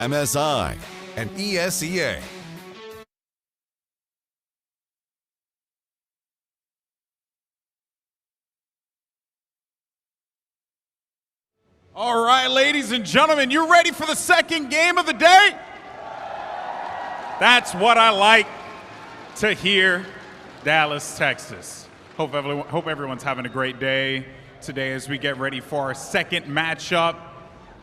MSI, and ESEA. All right, ladies and gentlemen, you ready for the second game of the day? That's what I like to hear, Dallas, Texas. Hope everyone's having a great day today as we get ready for our second matchup.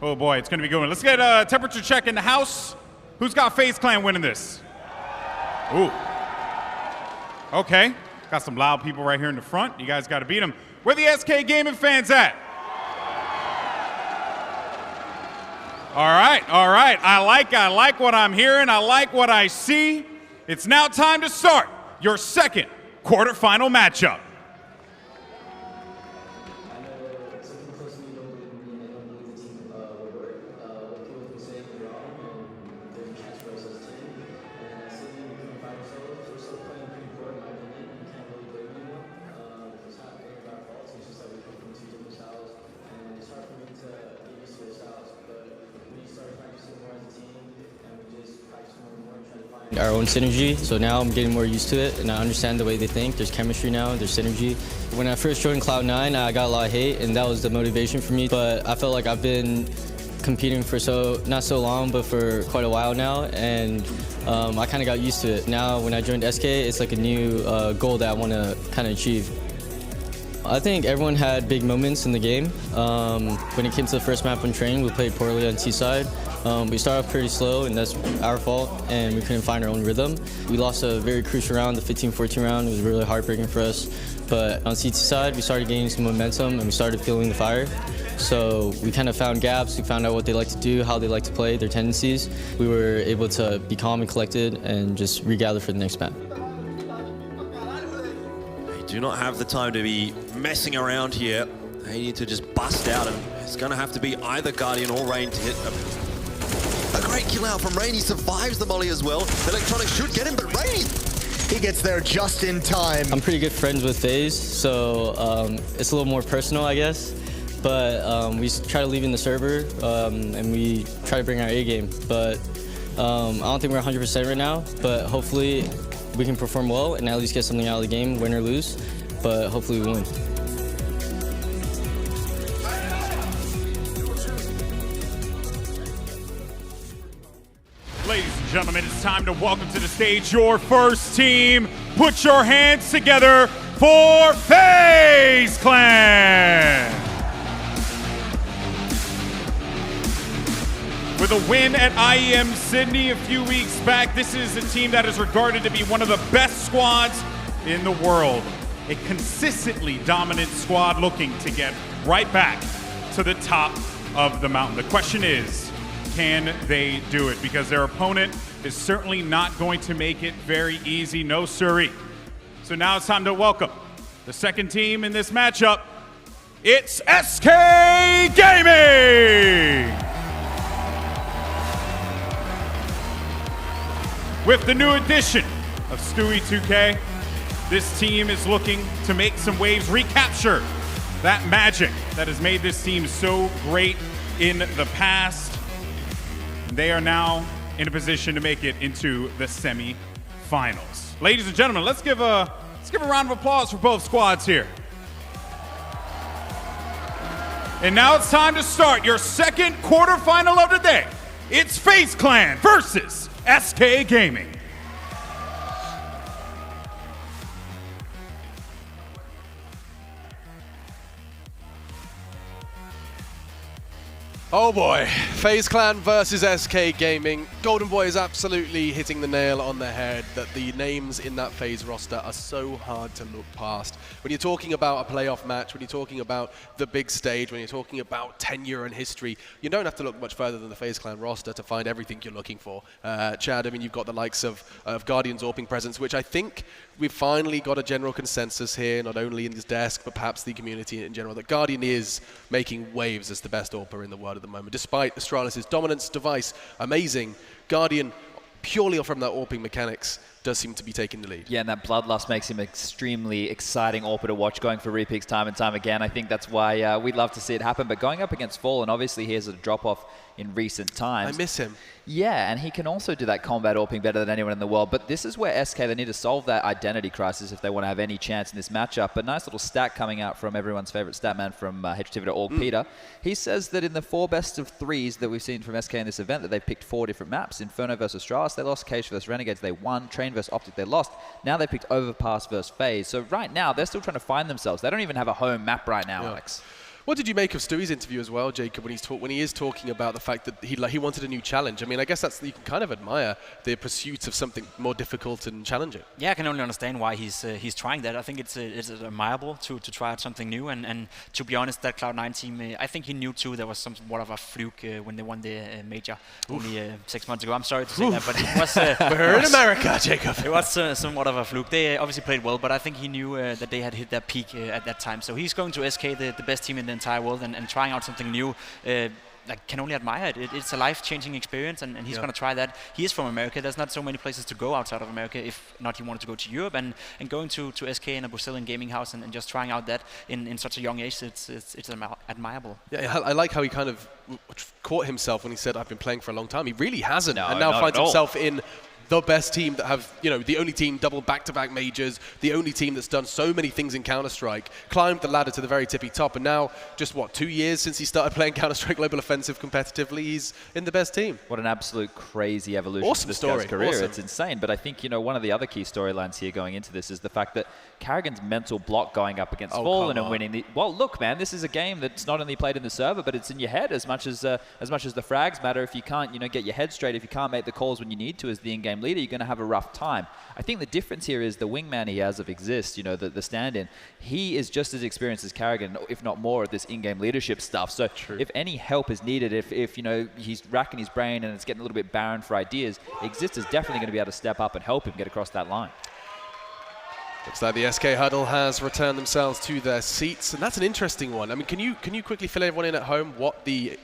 Oh boy, it's gonna be good. Let's get a temperature check in the house. Who's got FaZe Clan winning this? Ooh. Okay, got some loud people right here in the front. You guys gotta beat them. Where the SK Gaming fans at? All right. I like what I'm hearing. I like what I see. It's now time to start your second quarterfinal matchup. Our own synergy, so now I'm getting more used to it and I understand the way they think. There's chemistry now, there's synergy. When I first joined Cloud9, I got a lot of hate and that was the motivation for me, but I felt like I've been competing for not so long, but for quite a while now, and I kind of got used to it. Now when I joined SK, it's like a new goal that I want to kind of achieve. I think everyone had big moments in the game. When it came to the first map on train, we played poorly on T-side. We started off pretty slow, and that's our fault, and we couldn't find our own rhythm. We lost a very crucial round, the 15-14 round. It was really heartbreaking for us. But on CT side, we started gaining some momentum, and we started feeling the fire. So we kind of found gaps. We found out what they like to do, how they like to play, their tendencies. We were able to be calm and collected and just regather for the next map. They do not have the time to be messing around here. They need to just bust out, and it's going to have to be either Guardian or Rain to hit them. A great kill out from Rain. He survives the molly as well. Electronics should get him, but Rain, he gets there just in time. I'm pretty good friends with FaZe, so it's a little more personal, I guess. But we try to leave in the server, and we try to bring our A game. But I don't think we're 100% right now, but hopefully we can perform well and at least get something out of the game, win or lose. But hopefully we win. Ladies and gentlemen, it's time to welcome to the stage your first team. Put your hands together for FaZe Clan. With a win at IEM Sydney a few weeks back, this is a team that is regarded to be one of the best squads in the world. A consistently dominant squad looking to get right back to the top of the mountain. The question is, can they do it? Because their opponent is certainly not going to make it very easy, no siree. So now it's time to welcome the second team in this matchup. It's SK Gaming! With the new addition of Stewie 2K, this team is looking to make some waves, recapture that magic that has made this team so great in the past. They are now in a position to make it into the semi-finals. Ladies and gentlemen, let's give a round of applause for both squads here. And now it's time to start your second quarterfinal of the day. It's FaZe Clan versus SK Gaming. Oh boy, FaZe Clan versus SK Gaming. Golden Boy is absolutely hitting the nail on the head that the names in that FaZe roster are so hard to look past. When you're talking about a playoff match, when you're talking about the big stage, when you're talking about tenure and history, you don't have to look much further than the FaZe Clan roster to find everything you're looking for. Chad, I mean, you've got the likes of Guardian's AWPing presence, which I think we've finally got a general consensus here, not only in this desk, but perhaps the community in general, that Guardian is making waves as the best AWPer in the world at the moment. Despite Astralis' dominance, device, amazing, Guardian, purely from that AWPing mechanics, does seem to be taking the lead. Yeah, and that Bloodlust makes him extremely exciting AWPer to watch, going for repicks time and time again. I think that's why we'd love to see it happen. But going up against Fallen, obviously he has a drop-off in recent times. I miss him. Yeah, and he can also do that combat AWPing better than anyone in the world. But this is where SK, they need to solve that identity crisis if they want to have any chance in this matchup. A nice little stat coming out from everyone's favorite stat man from HTV.org, Peter. He says that in the 4 best of 3s that we've seen from SK in this event, that they've picked 4 different maps. Inferno versus Strauss, they lost. Cage versus Renegades, they won. Train versus Optic, they lost. Now they picked Overpass versus FaZe. So right now, they're still trying to find themselves. They don't even have a home map right now, Alex. What did you make of Stewie's interview as well, Jacob, when he is talking about the fact that he wanted a new challenge? I mean, I guess you can kind of admire the pursuit of something more difficult and challenging. Yeah, I can only understand why he's trying that. I think it's admirable to try out something new. And to be honest, that Cloud9 team, I think he knew too there was somewhat of a fluke when they won the major only 6 months ago. I'm sorry to say that, but it was. We're in America, Jacob. It was somewhat of a fluke. They obviously played well, but I think he knew that they had hit their peak at that time. So he's going to SK, the best team in the entire world, and trying out something new. I can only admire it. It's a life-changing experience, and he's going to try that. He is from America. There's not so many places to go outside of America. If not, he wanted to go to Europe, and going to SK in a Brazilian gaming house and just trying out that in such a young age, it's admirable. Yeah, I like how he kind of caught himself when he said, "I've been playing for a long time." He really hasn't, No, and now not finds at all. himself in the best team that have, the only team double back-to-back majors, the only team that's done so many things in Counter-Strike, climbed the ladder to the very tippy top, and now, just 2 years since he started playing Counter-Strike Global Offensive competitively, he's in the best team. What an absolute crazy evolution Awesome to this story. guy's career. Awesome. It's insane. But I think, one of the other key storylines here going into this is the fact that Carrigan's mental block going up against Fallen and winning. Well, look, man, this is a game that's not only played in the server, but it's in your head as much as the frags matter. If you can't, get your head straight, if you can't make the calls when you need to as the in-game leader, you're going to have a rough time. I think the difference here is the wingman he has of Exist, the stand-in. He is just as experienced as Carrigan, if not more, at this in-game leadership stuff. So if any help is needed, if he's racking his brain and it's getting a little bit barren for ideas, Exist is definitely going to be able to step up and help him get across that line. Looks like the SK huddle has returned themselves to their seats, and that's an interesting one. I mean, can you quickly fill everyone in at home what the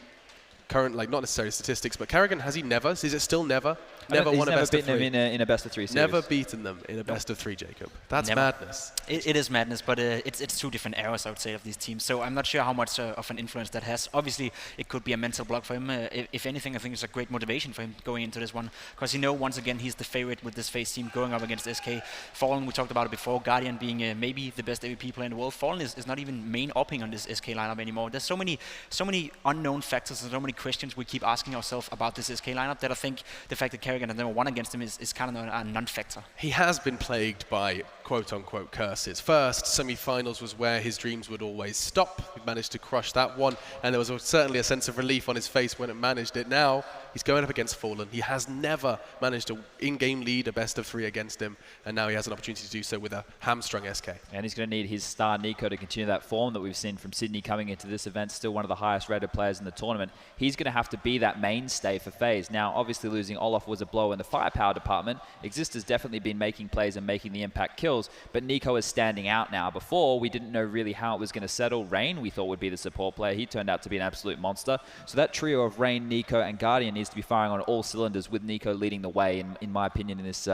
current, not necessarily statistics, but Carrigan, has he never? Is it still never? Never won a best of 3. He's never beaten them in a best of 3 series. Never beaten them in a best of 3, Jacob. That's madness. It is madness, but it's 2 different eras, I would say, of these teams. So I'm not sure how much of an influence that has. Obviously, it could be a mental block for him. If anything, I think it's a great motivation for him going into this one, because once again, he's the favorite with this FaZe team going up against SK. Fallen, we talked about it before, Guardian being maybe the best AWP player in the world. Fallen is not even main opping on this SK lineup anymore. There's so many unknown factors and so many questions we keep asking ourselves about this SK lineup that I think the fact that Carrigan has never won against him is kind of a non-factor. He has been plagued by quote-unquote curses. First, semi-finals was where his dreams would always stop. He managed to crush that one, and there was certainly a sense of relief on his face when it managed it. Now, he's going up against Fallen. He has never managed to in-game lead a best of 3 against him, and now he has an opportunity to do so with a hamstrung SK. And he's going to need his star Nico to continue that form that we've seen from Sydney coming into this event, still one of the highest rated players in the tournament. He's going to have to be that mainstay for FaZe. Now, obviously losing Olaf was a blow in the firepower department. Exist has definitely been making plays and making the impact kills, but Nico is standing out now. Before, we didn't know really how it was going to settle. Rain, we thought, would be the support player. He turned out to be an absolute monster. So that trio of Rain, Nico, and Guardian needs to be firing on all cylinders, with Nico leading the way, in my opinion, in this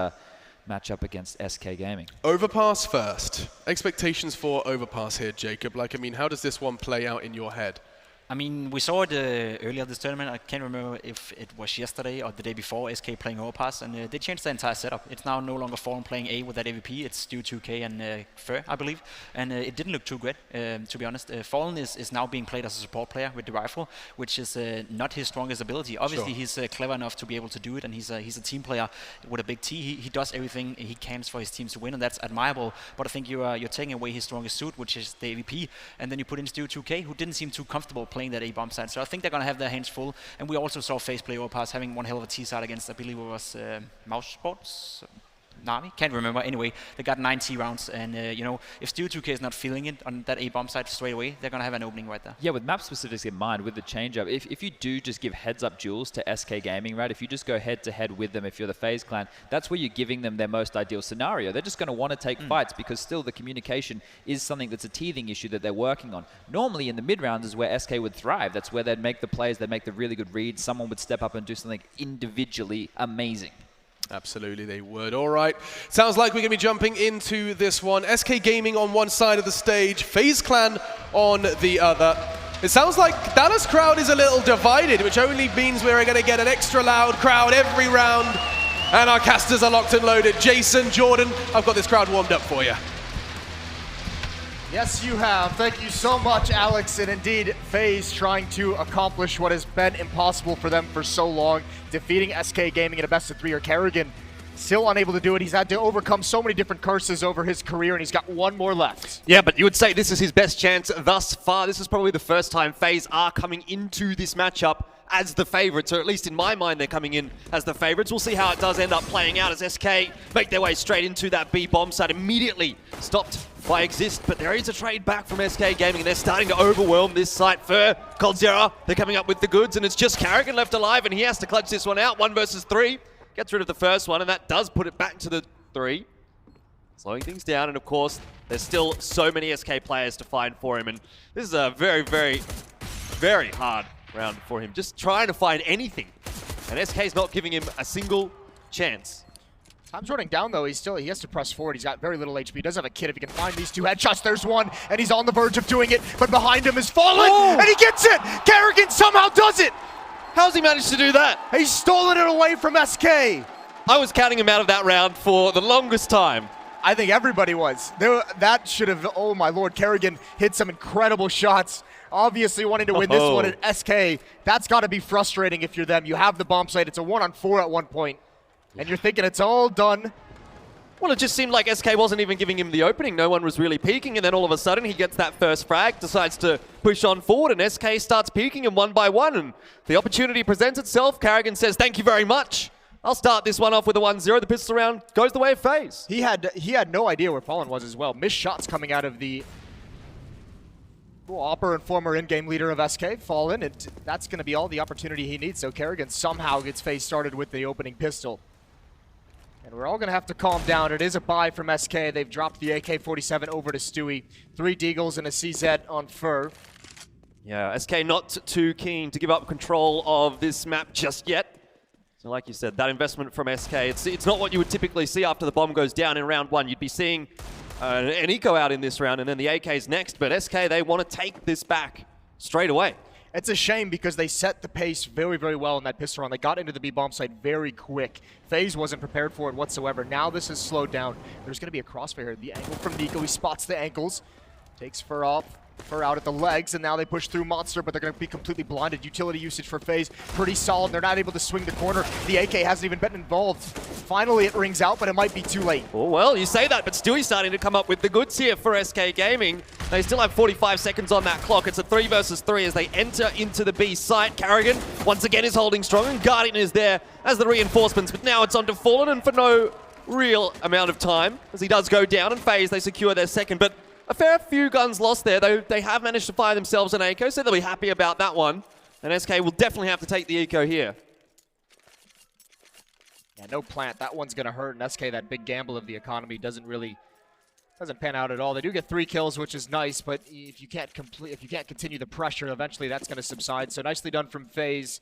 matchup against SK Gaming. Overpass first. Expectations for Overpass here, Jacob. How does this one play out in your head? I mean, we saw it earlier this tournament. I can't remember if it was yesterday or the day before, SK playing Overpass, and they changed the entire setup. It's now no longer Fallen playing A with that AVP. It's Stu 2K and Fur, I believe, and it didn't look too great, to be honest. Fallen is now being played as a support player with the rifle, which is not his strongest ability. Obviously, he's clever enough to be able to do it, and he's a team player with a big T. He does everything he can for his teams to win, and that's admirable. But I think you're taking away his strongest suit, which is the AVP, and then you put in Stu 2K, who didn't seem too comfortable playing that A-bomb side. So I think they're going to have their hands full. And we also saw FaZe play Overpass having one hell of a T-side against, I believe it was Mouse Sports? Na'Vi? Can't remember. Anyway, they got 9 T rounds, and if Stu 2K is not feeling it on that A-bomb side straight away, they're going to have an opening right there. Yeah, with map specifics in mind, with the change-up, if you do just give heads-up duels to SK Gaming, right, if you just go head-to-head with them, if you're the FaZe clan, that's where you're giving them their most ideal scenario. They're just going to want to take fights, because still the communication is something that's a teething issue that they're working on. Normally in the mid-rounds is where SK would thrive. That's where they'd make the plays, they'd make the really good reads. Someone would step up and do something individually amazing. Absolutely, they would. All right. Sounds like we're going to be jumping into this one. SK Gaming on one side of the stage, FaZe Clan on the other. It sounds like Dallas crowd is a little divided, which only means we're going to get an extra loud crowd every round. And our casters are locked and loaded. Jason, Jordan, I've got this crowd warmed up for you. Yes, you have. Thank you so much, Alex. And indeed, FaZe trying to accomplish what has been impossible for them for so long, defeating SK Gaming in a best-of-3, or Kerrigan still unable to do it. He's had to overcome so many different curses over his career, and he's got one more left. Yeah, but you would say this is his best chance thus far. This is probably the first time FaZe are coming into this matchup as the favorites, or at least in my mind they're coming in as the favorites. We'll see how it does end up playing out as SK make their way straight into that B bomb site, immediately stopped by Exist, but there is a trade back from SK Gaming, and they're starting to overwhelm this site for Coldzera. They're coming up with the goods, and it's just Kerrigan left alive, and he has to clutch this one out. 1 versus 3, gets rid of the first one, and that does put it back to the 3. Slowing things down, and of course, there's still so many SK players to find for him, and this is a very, very, very hard round for him. Just trying to find anything, and SK's not giving him a single chance. Time's running down, though. He has to press forward. He's got very little HP. He does have a kid if he can find these 2 headshots. There's one, and he's on the verge of doing it, but behind him is Fallen, and he gets it! Kerrigan somehow does it! How's he managed to do that? He's stolen it away from SK. I was counting him out of that round for the longest time. I think everybody was. That should have, oh my lord, Kerrigan hit some incredible shots. Obviously wanting to win this one at SK. That's got to be frustrating if you're them. You have the bomb site. It's a 1-on-4 at one point. And you're thinking it's all done. Well, it just seemed like SK wasn't even giving him the opening. No one was really peeking, and then all of a sudden he gets that first frag, decides to push on forward, and SK starts peeking him one by one, and the opportunity presents itself. Kerrigan says, thank you very much. I'll start this one off with a 1-0. The pistol round goes the way of FaZe. He had no idea where Fallen was as well. Missed shots coming out of the Opper and former in-game leader of SK, Fallen, and that's going to be all the opportunity he needs. So Kerrigan somehow gets FaZe started with the opening pistol. And we're all going to have to calm down. It is a buy from SK. They've dropped the AK-47 over to Stewie. 3 Deagles and a CZ on Fur. Yeah, SK not too keen to give up control of this map just yet. So like you said, that investment from SK, it's not what you would typically see after the bomb goes down in round 1. You'd be seeing an eco out in this round, and then the AK's next. But SK, they want to take this back straight away. It's a shame because they set the pace very, very well in that pistol round. They got into the B-bomb site very quick. FaZe wasn't prepared for it whatsoever. Now this has slowed down. There's going to be a crossfire here. The angle from Nico. He spots the ankles. Takes Fur off. Fur out at the legs, and now they push through Monster, but they're going to be completely blinded. Utility usage for FaZe, pretty solid. They're not able to swing the corner. The AK hasn't even been involved. Finally, it rings out, but it might be too late. Oh, well, you say that, but still he's starting to come up with the goods here for SK Gaming. They still have 45 seconds on that clock. It's a 3 versus 3 as they enter into the B site. Kerrigan, once again, is holding strong, and Guardian is there as the reinforcements, but now it's on to Fallen, and for no real amount of time, as he does go down, and FaZe, they secure their second, but a fair few guns lost there, though they have managed to fire themselves an eco, so they'll be happy about that one. And SK will definitely have to take the eco here. Yeah, no plant. That one's going to hurt. And SK, that big gamble of the economy, doesn't pan out at all. They do get 3 kills, which is nice, but if you can't continue the pressure, eventually that's going to subside. So nicely done from FaZe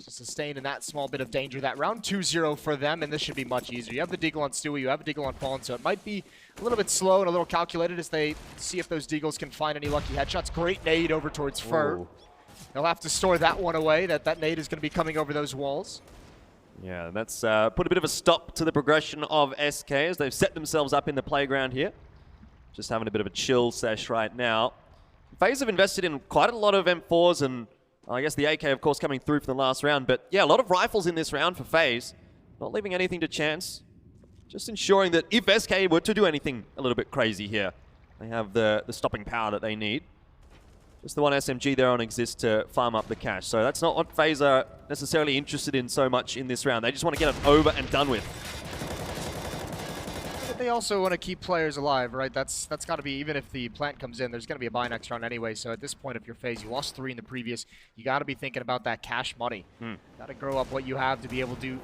to sustain in that small bit of danger. That round 2-0 for them, and this should be much easier. You have the Deagle on Stewie, you have a Deagle on Fallen, so it might be a little bit slow and a little calculated as they see if those Deagles can find any lucky headshots. Great nade over towards Fur. Ooh. They'll have to store that one away. That nade is going to be coming over those walls. Yeah, that's put a bit of a stop to the progression of SK as they've set themselves up in the playground here. Just having a bit of a chill sesh right now. FaZe have invested in quite a lot of M4s, and I guess the AK, of course, coming through for the last round. But yeah, a lot of rifles in this round for FaZe. Not leaving anything to chance. Just ensuring that if SK were to do anything a little bit crazy here, they have the stopping power that they need. Just the one SMG there on Exist to farm up the cash. So that's not what FaZe are necessarily interested in so much in this round. They just want to get it over and done with. But they also want to keep players alive, right? That's got to be, even if the plant comes in, there's going to be a buy next round anyway. So at this point, if you're FaZe, you lost 3 in the previous, you got to be thinking about that cash money. Got to grow up what you have to be able to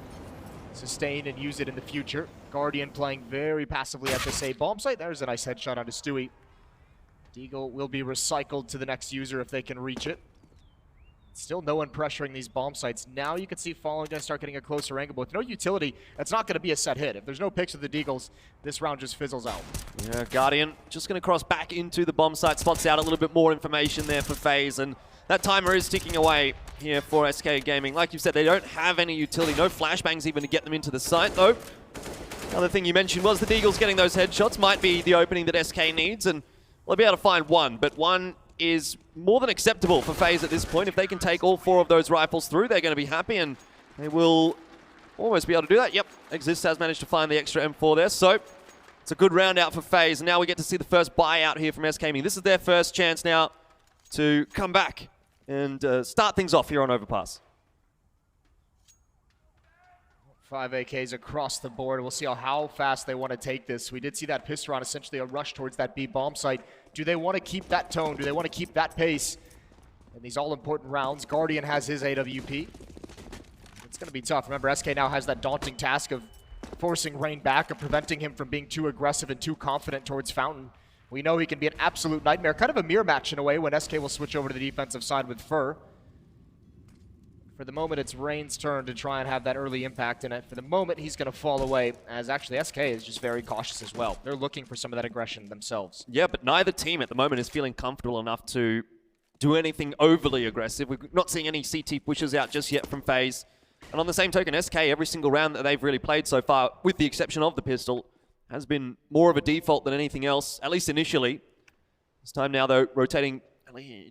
sustain and use it in the future. Guardian playing very passively at this A bomb site. There's a nice headshot onto Stewie. Deagle will be recycled to the next user if they can reach it. Still no one pressuring these bomb sites. Now you can see Fallen going to start getting a closer angle, but with no utility, that's not going to be a set hit. If there's no picks of the Deagles, this round just fizzles out. Yeah, Guardian just going to cross back into the bomb site, spots out a little bit more information there for FaZe, and that timer is ticking away here for SK Gaming. Like you said, they don't have any utility, no flashbangs even to get them into the site, though. Another thing you mentioned was the Deagles getting those headshots might be the opening that SK needs, and they'll be able to find one, but one is more than acceptable for FaZe at this point. If they can take all 4 of those rifles through, they're going to be happy, and they will almost be able to do that. Yep, Exist has managed to find the extra M4 there, so it's a good round out for FaZe. And now we get to see the first buyout here from SK Gaming. This is their first chance now to come back and start things off here on Overpass. 5 AKs across the board. We'll see how fast they want to take this. We did see that pistol round, essentially a rush towards that B bomb site. Do they want to keep that tone? Do they want to keep that pace in these all-important rounds? Guardian has his AWP. It's going to be tough. Remember, SK now has that daunting task of forcing Rain back, of preventing him from being too aggressive and too confident towards Fountain. We know he can be an absolute nightmare. Kind of a mirror match in a way when SK will switch over to the defensive side with Fur. For the moment, it's Rain's turn to try and have that early impact, and for the moment, he's going to fall away, as actually SK is just very cautious as well. They're looking for some of that aggression themselves. Yeah, but neither team at the moment is feeling comfortable enough to do anything overly aggressive. We're not seeing any CT pushes out just yet from FaZe. And on the same token, SK, every single round that they've really played so far, with the exception of the pistol, has been more of a default than anything else, at least initially. This time now, though, rotating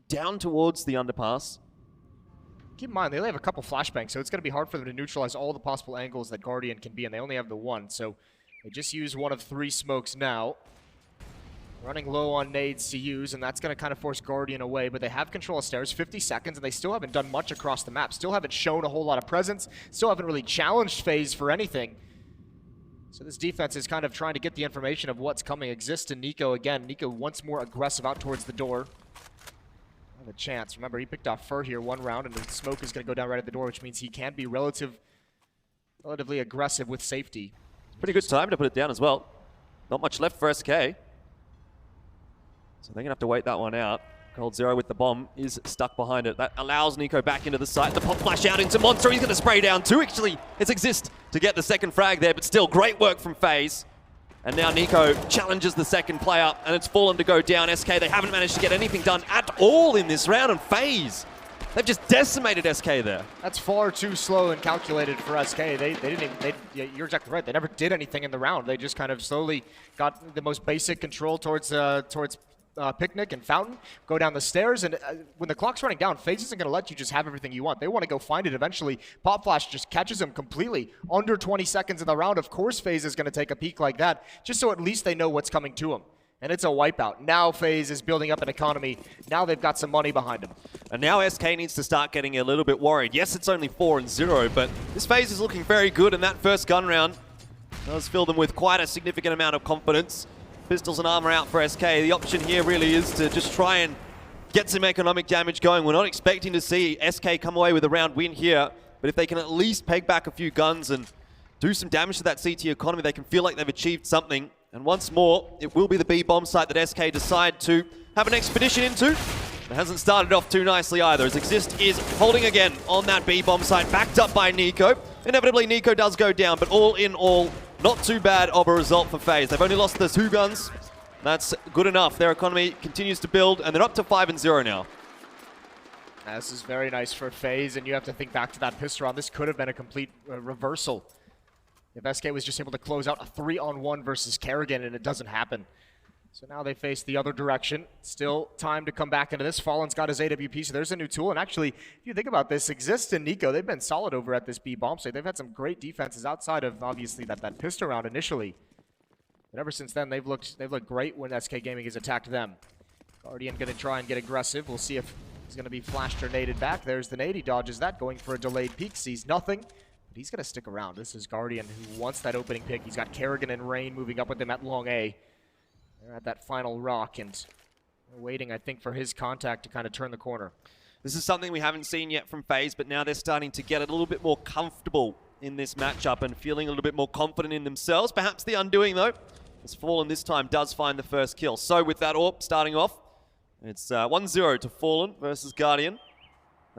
down towards the underpass. Keep in mind, they only have a couple flashbangs, so it's going to be hard for them to neutralize all the possible angles that Guardian can be, and they only have the one. So they just use one of 3 smokes now. Running low on nades to use, and that's going to kind of force Guardian away, but they have control of stairs, 50 seconds, and they still haven't done much across the map. Still haven't shown a whole lot of presence. Still haven't really challenged FaZe for anything. So this defense is kind of trying to get the information of what's coming. Exist and Nico again. Nico once more aggressive out towards the door. Have a chance. Remember, he picked off Fur here 1 round, and the smoke is going to go down right at the door, which means he can be relatively aggressive with safety. Pretty good time to put it down as well. Not much left for SK. So they're going to have to wait that one out. Cold Zero with the bomb is stuck behind it. That allows Nico back into the site. The pop flash out into Monster. He's going to spray down 2. Actually, it's Exist to get the second frag there, but still great work from FaZe. And now Nico challenges the second player, and it's Fallen to go down. SK, they haven't managed to get anything done at all in this round, and FaZe, they've just decimated SK there. That's far too slow and calculated for SK. They didn't even, you're exactly right, they never did anything in the round. They just kind of slowly got the most basic control towards Picnic and Fountain, go down the stairs, and when the clock's running down, FaZe isn't going to let you just have everything you want. They want to go find it eventually. Pop Flash just catches them completely. Under 20 seconds in the round, of course FaZe is going to take a peek like that, just so at least they know what's coming to them. And it's a wipeout. Now FaZe is building up an economy. Now they've got some money behind them. And now SK needs to start getting a little bit worried. Yes, it's only 4-0, but this FaZe is looking very good, and that first gun round does fill them with quite a significant amount of confidence. Pistols and armor out for SK. The option here really is to just try and get some economic damage going. We're not expecting to see SK come away with a round win here, but if they can at least peg back a few guns and do some damage to that CT economy, they can feel like they've achieved something. And once more, it will be the B bomb site that SK decide to have an expedition into. It hasn't started off too nicely either, as Exist is holding again on that B bomb site, backed up by Nico. Inevitably, Nico does go down, but all in all, not too bad of a result for FaZe. They've only lost the 2 guns. That's good enough. Their economy continues to build, and they're up to 5-0 now. This is very nice for FaZe, and you have to think back to that pistol round. This could have been a complete reversal if SK was just able to close out a 3-on-1 versus Kerrigan, and it doesn't happen. So now they face the other direction. Still time to come back into this. Fallen's got his AWP, so there's a new tool. And actually, if you think about this, Exist and Nico, they've been solid over at this B bomb site. They've had some great defenses outside of, obviously, that pistol round initially. But ever since then, they've looked great when SK Gaming has attacked them. Guardian going to try and get aggressive. We'll see if he's going to be flashed or naded back. There's the nade. He dodges that, going for a delayed peek. Sees nothing, but he's going to stick around. This is Guardian, who wants that opening pick. He's got Kerrigan and Rain moving up with him at long A. They're at that final rock, and they're waiting, I think, for his contact to kind of turn the corner. This is something we haven't seen yet from FaZe, but now they're starting to get a little bit more comfortable in this matchup and feeling a little bit more confident in themselves. Perhaps the undoing, though, as Fallen this time does find the first kill. So with that AWP starting off, it's 1-0 to Fallen versus Guardian.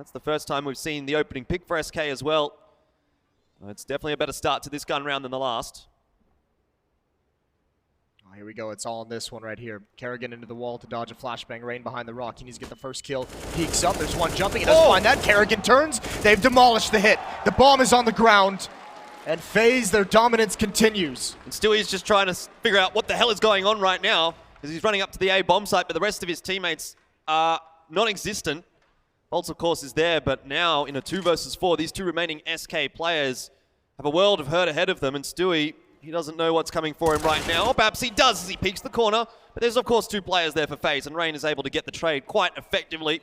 That's the first time we've seen the opening pick for SK as well. It's definitely a better start to this gun round than the last. Oh, here we go. It's all on this one right here. Kerrigan into the wall to dodge a flashbang. Rain behind the rock. He needs to get the first kill. Peeks up. There's one jumping. He doesn't find that. Kerrigan turns. They've demolished the hit. The bomb is on the ground. And FaZe, their dominance continues. And Stewie's just trying to figure out what the hell is going on right now, because he's running up to the A bomb site, but the rest of his teammates are non-existent. Bolts, of course, is there, but now in a 2 versus 4, these two remaining SK players have a world of hurt ahead of them, and Stewie, he doesn't know what's coming for him right now. Or perhaps he does as he peeks the corner, but there's, of course, 2 players there for FaZe, and Rain is able to get the trade quite effectively,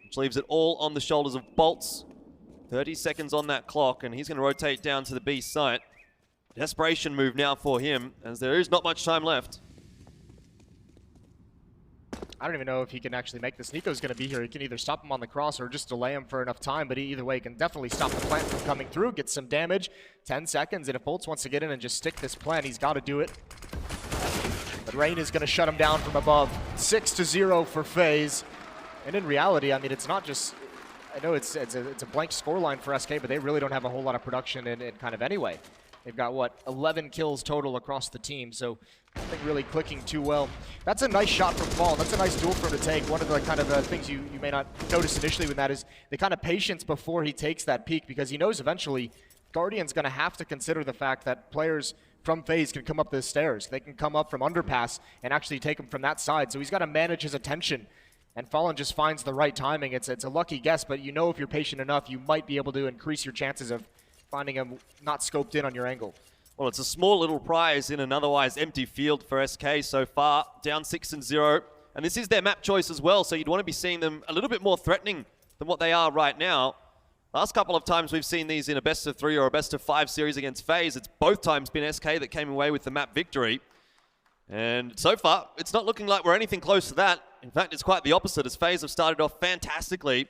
which leaves it all on the shoulders of Bolts. 30 seconds on that clock, and he's going to rotate down to the B site. Desperation move now for him, as there is not much time left. I don't even know if he can actually make this. Nico's going to be here. He can either stop him on the cross or just delay him for enough time, but either way, he can definitely stop the plant from coming through, get some damage. 10 seconds, and if Bolts wants to get in and just stick this plant, he's got to do it. But Rain is going to shut him down from above. 6-0 for FaZe. And in reality, I mean, it's not just... I know it's a blank scoreline for SK, but they really don't have a whole lot of production in kind of anyway. They've got, what, 11 kills total across the team, so nothing really clicking too well. That's a nice shot from Fall. That's a nice duel for him to take. One of the kind of things you may not notice initially with that is the kind of patience before he takes that peek, because he knows eventually Guardian's going to have to consider the fact that players from FaZe can come up the stairs. They can come up from Underpass and actually take him from that side, so he's got to manage his attention. And Fallen just finds the right timing. It's a lucky guess, but you know if you're patient enough, you might be able to increase your chances of finding him not scoped in on your angle. Well, it's a small little prize in an otherwise empty field for SK so far, down 6-0. And this is their map choice as well, so you'd want to be seeing them a little bit more threatening than what they are right now. Last couple of times we've seen these in a best-of-3 or a best-of-5 series against FaZe, it's both times been SK that came away with the map victory. And so far, it's not looking like we're anything close to that. In fact, it's quite the opposite, as FaZe have started off fantastically.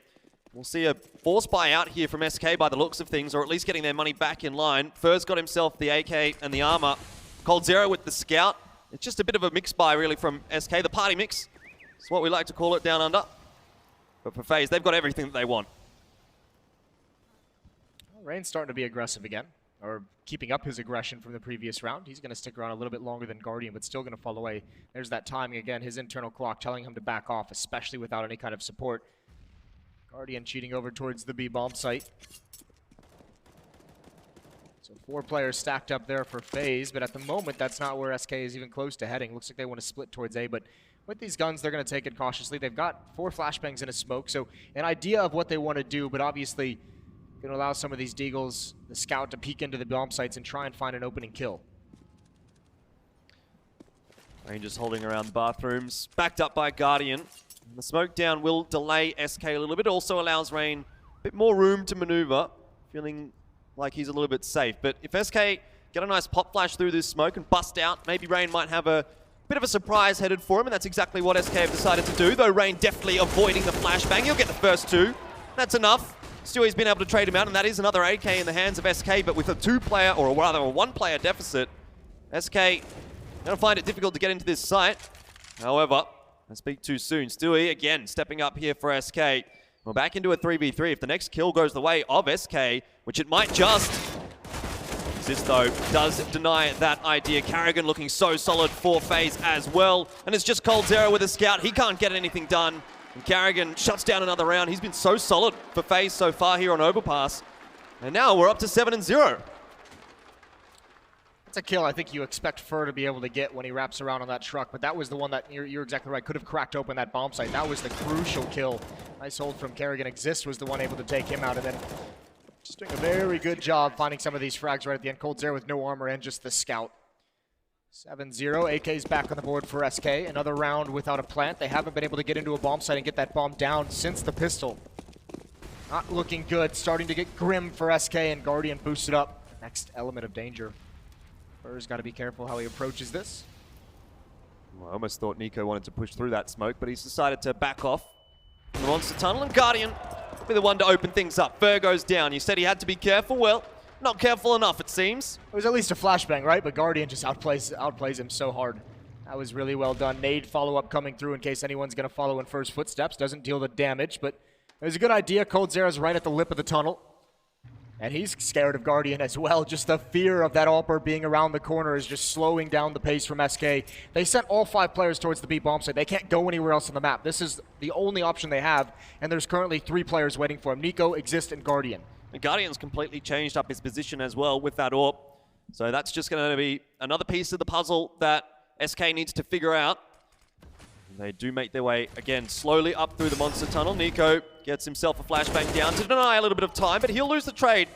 We'll see a force buy out here from SK by the looks of things, or at least getting their money back in line. Fur's got himself the AK and the armor. coldzera with the scout. It's just a bit of a mix buy, really, from SK. The party mix. It's what we like to call it down under. But for FaZe, they've got everything that they want. Well, Rain's starting to be aggressive again, or keeping up his aggression from the previous round. He's going to stick around a little bit longer than Guardian, but still going to fall away. There's that timing again, his internal clock telling him to back off, especially without any kind of support. Guardian cheating over towards the B bomb site. So 4 players stacked up there for FaZe, but at the moment, that's not where SK is even close to heading. Looks like they want to split towards A, but with these guns, they're going to take it cautiously. They've got 4 flashbangs in a smoke, so an idea of what they want to do, but obviously going to allow some of these deagles, the scout, to peek into the bomb sites and try and find an opening kill. Rangers holding around the bathrooms, backed up by Guardian. The smoke down will delay SK a little bit, also allows Rain a bit more room to maneuver, feeling like he's a little bit safe. But if SK get a nice pop flash through this smoke and bust out, maybe Rain might have a bit of a surprise headed for him, and that's exactly what SK have decided to do, though Rain definitely avoiding the flashbang. He'll get the first 2. That's enough. Stewie's been able to trade him out, and that is another AK in the hands of SK, but with a 2-player, or rather a 1-player deficit, SK going to find it difficult to get into this site. However, I speak too soon. Stewie, again, stepping up here for SK. We're back into a 3v3. If the next kill goes the way of SK, which it might just, this, though, does deny that idea. Carrigan looking so solid for FaZe as well. And it's just coldzera with a scout. He can't get anything done. And Carrigan shuts down another round. He's been so solid for FaZe so far here on Overpass. And now we're up to 7-0. That's a kill I think you expect Fur to be able to get when he wraps around on that truck, but that was the one that, you're exactly right, could have cracked open that bomb site. That was the crucial kill. Nice hold from Kerrigan. Exist was the one able to take him out, and then just doing a very good job finding some of these frags right at the end. coldzera with no armor and just the scout. 7-0. AK's back on the board for SK. Another round without a plant. They haven't been able to get into a bomb site and get that bomb down since the pistol. Not looking good. Starting to get grim for SK, and Guardian boosted up. Next element of danger. Fur's got to be careful how he approaches this. Well, I almost thought Nico wanted to push through that smoke, but he's decided to back off from the monster tunnel, and Guardian will be the one to open things up. Fur goes down. You said he had to be careful. Well, not careful enough, it seems. It was at least a flashbang, right? But Guardian just outplays him so hard. That was really well done. Nade follow-up coming through in case anyone's going to follow in Fur's footsteps. Doesn't deal the damage, but It was a good idea. coldzera's right at the lip of the tunnel. And he's scared of Guardian as well. Just the fear of that AWPer being around the corner is just slowing down the pace from SK. They sent all 5 players towards the B bomb site. They can't go anywhere else on the map. This is the only option they have, and there's currently 3 players waiting for him. NiKo, Exist, and Guardian. And Guardian's completely changed up his position as well with that AWP. So that's just going to be another piece of the puzzle that SK needs to figure out. They do make their way, again, slowly up through the monster tunnel. NiKo gets himself a flashbang down to deny a little bit of time, but he'll lose the trade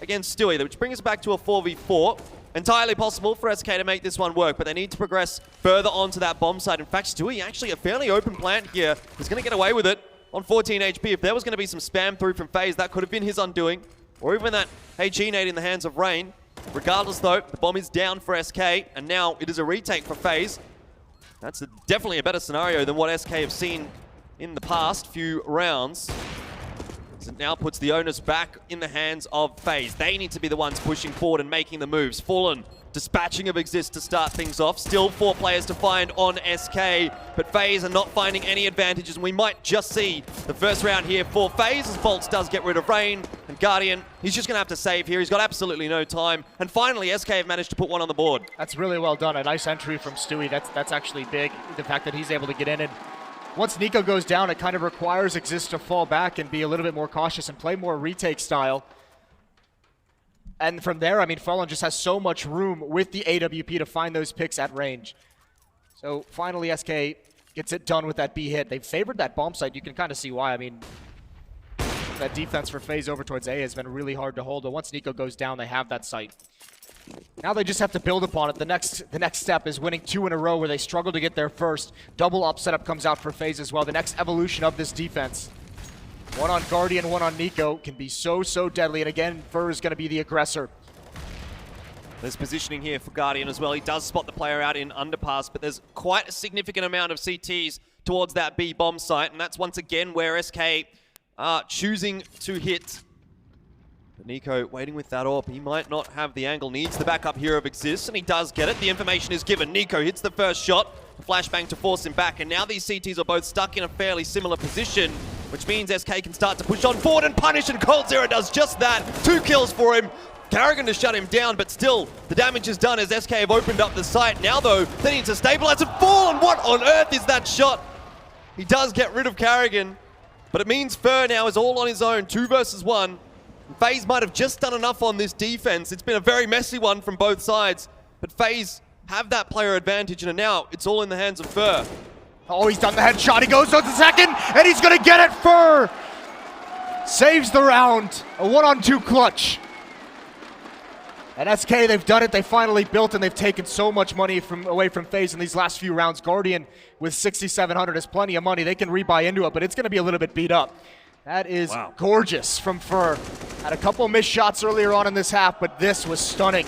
against Stewie, which brings us back to a 4v4. Entirely possible for SK to make this one work, but they need to progress further onto that bomb site. In fact, Stewie, actually a fairly open plant here, is going to get away with it on 14 HP. If there was going to be some spam through from FaZe, that could have been his undoing, or even that HE nade in the hands of Rain. Regardless, though, the bomb is down for SK, and now it is a retake for FaZe. That's definitely a better scenario than what SK have seen in the past few rounds. So it now puts the onus back in the hands of FaZe. They need to be the ones pushing forward and making the moves. Fallen dispatching of Exist to start things off. Still 4 players to find on SK, but FaZe are not finding any advantages, and we might just see the first round here for FaZe as Bolts does get rid of Rain, and Guardian, he's just going to have to save here. He's got absolutely no time, and finally SK have managed to put one on the board. That's really well done. A nice entry from Stewie. That's actually big, the fact that he's able to get in. And once NiKo goes down, it kind of requires Exist to fall back and be a little bit more cautious and play more retake style. And from there, I mean, Fallen just has so much room with the AWP to find those picks at range. So finally, SK gets it done with that B hit. They've favored that bomb site. You can kind of see why. I mean, that defense for FaZe over towards A has been really hard to hold. But once NiKo goes down, they have that site. Now they just have to build upon it. The next step is winning 2 in a row where they struggle to get there first. Double up setup comes out for FaZe as well. The next evolution of this defense. 1 on Guardian, 1 on NiKo can be so deadly. And again, Fur is going to be the aggressor. There's positioning here for Guardian as well. He does spot the player out in Underpass, but there's quite a significant amount of CTs towards that B bomb site. And that's once again where SK are choosing to hit. But NiKo waiting with that AWP. He might not have the angle. Needs the backup here of Exist, and he does get it. The information is given. NiKo hits the first shot. Flashbang to force him back. And now these CTs are both stuck in a fairly similar position, which means SK can start to push on forward and punish, and coldzera does just that. 2 kills for him. Karrigan to shut him down, but still, the damage is done as SK have opened up the site. Now, though, they need to stabilize and fall, and what on earth is that shot? He does get rid of Karrigan, but it means Fur now is all on his own, 2 versus 1. FaZe might have just done enough on this defense. It's been a very messy one from both sides, but FaZe have that player advantage, and now it's all in the hands of Fur. Oh, he's done the headshot. He goes to the second, and he's going to get it. Fur saves the round. A 1-on-2 clutch. And SK, they've done it. They finally built, and they've taken so much money away from FaZe in these last few rounds. Guardian with 6,700 has plenty of money. They can rebuy into it, but it's going to be a little bit beat up. That is gorgeous from Fur. Had a couple missed shots earlier on in this half, but this was stunning.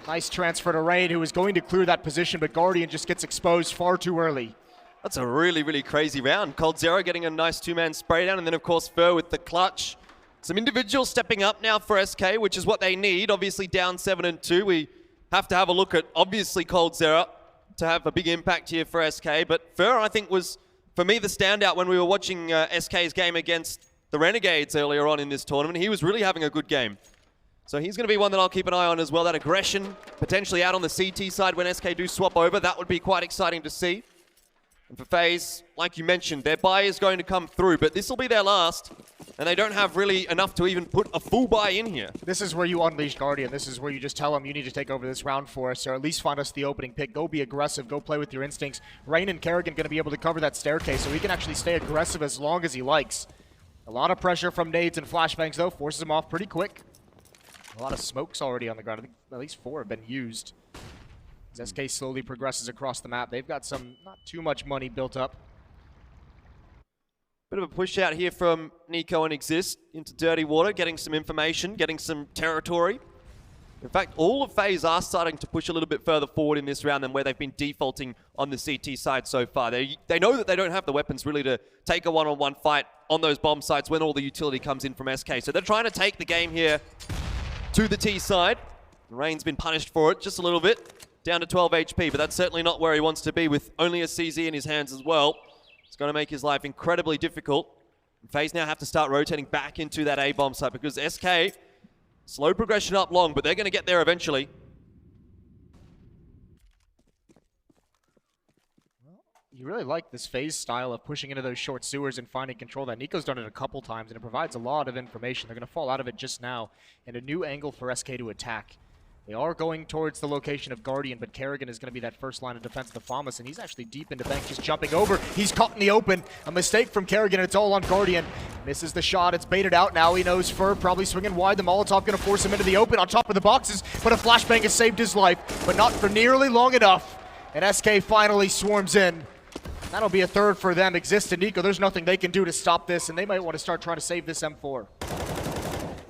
Nice transfer to Rain, who was going to clear that position, but Guardian just gets exposed far too early. That's a really crazy round. coldzera getting a nice 2-man spray down, and then, of course, Fur with the clutch. Some individuals stepping up now for SK, which is what they need. Obviously, down 7-2. We have to have a look at, obviously, coldzera to have a big impact here for SK. But Fur, I think, was, for me, the standout when we were watching SK's game against the Renegades earlier on in this tournament. He was really having a good game. So he's going to be one that I'll keep an eye on as well. That aggression potentially out on the CT side when SK do swap over. That would be quite exciting to see. And for FaZe, like you mentioned, their buy is going to come through, but this will be their last, and they don't have really enough to even put a full buy in here. This is where you unleash Guardian. This is where you just tell them you need to take over this round for us, or at least find us the opening pick. Go be aggressive. Go play with your instincts. Rain and Karrigan going to be able to cover that staircase, so he can actually stay aggressive as long as he likes. A lot of pressure from nades and flashbangs, though, forces him off pretty quick. A lot of smokes already on the ground. I think at least 4 have been used. As SK slowly progresses across the map, they've got some not too much money built up. Bit of a push out here from NiKo and Exist into dirty water, getting some information, getting some territory. In fact, all of FaZe are starting to push a little bit further forward in this round than where they've been defaulting on the CT side so far. They know that they don't have the weapons really to take a one-on-one fight on those bomb sites when all the utility comes in from SK. So they're trying to take the game here to the T side. Rain's been punished for it just a little bit, down to 12 HP, but that's certainly not where he wants to be with only a CZ in his hands as well. It's going to make his life incredibly difficult. FaZe now have to start rotating back into that A-bomb site because SK, slow progression up long, but they're going to get there eventually. You really like this FaZe style of pushing into those short sewers and finding control. That Nico's done it a couple times, and it provides a lot of information. They're going to fall out of it just now, and a new angle for SK to attack. They are going towards the location of Guardian, but Kerrigan is going to be that first line of defense of the FAMAS, and he's actually deep into bank, just jumping over. He's caught in the open. A mistake from Kerrigan, and it's all on Guardian. Misses the shot. It's baited out now. He knows Fur probably swinging wide. The Molotov going to force him into the open on top of the boxes, but a flashbang has saved his life, but not for nearly long enough. And SK finally swarms in. That'll be a third for them. Exist and Nico, there's nothing they can do to stop this, and they might want to start trying to save this M4.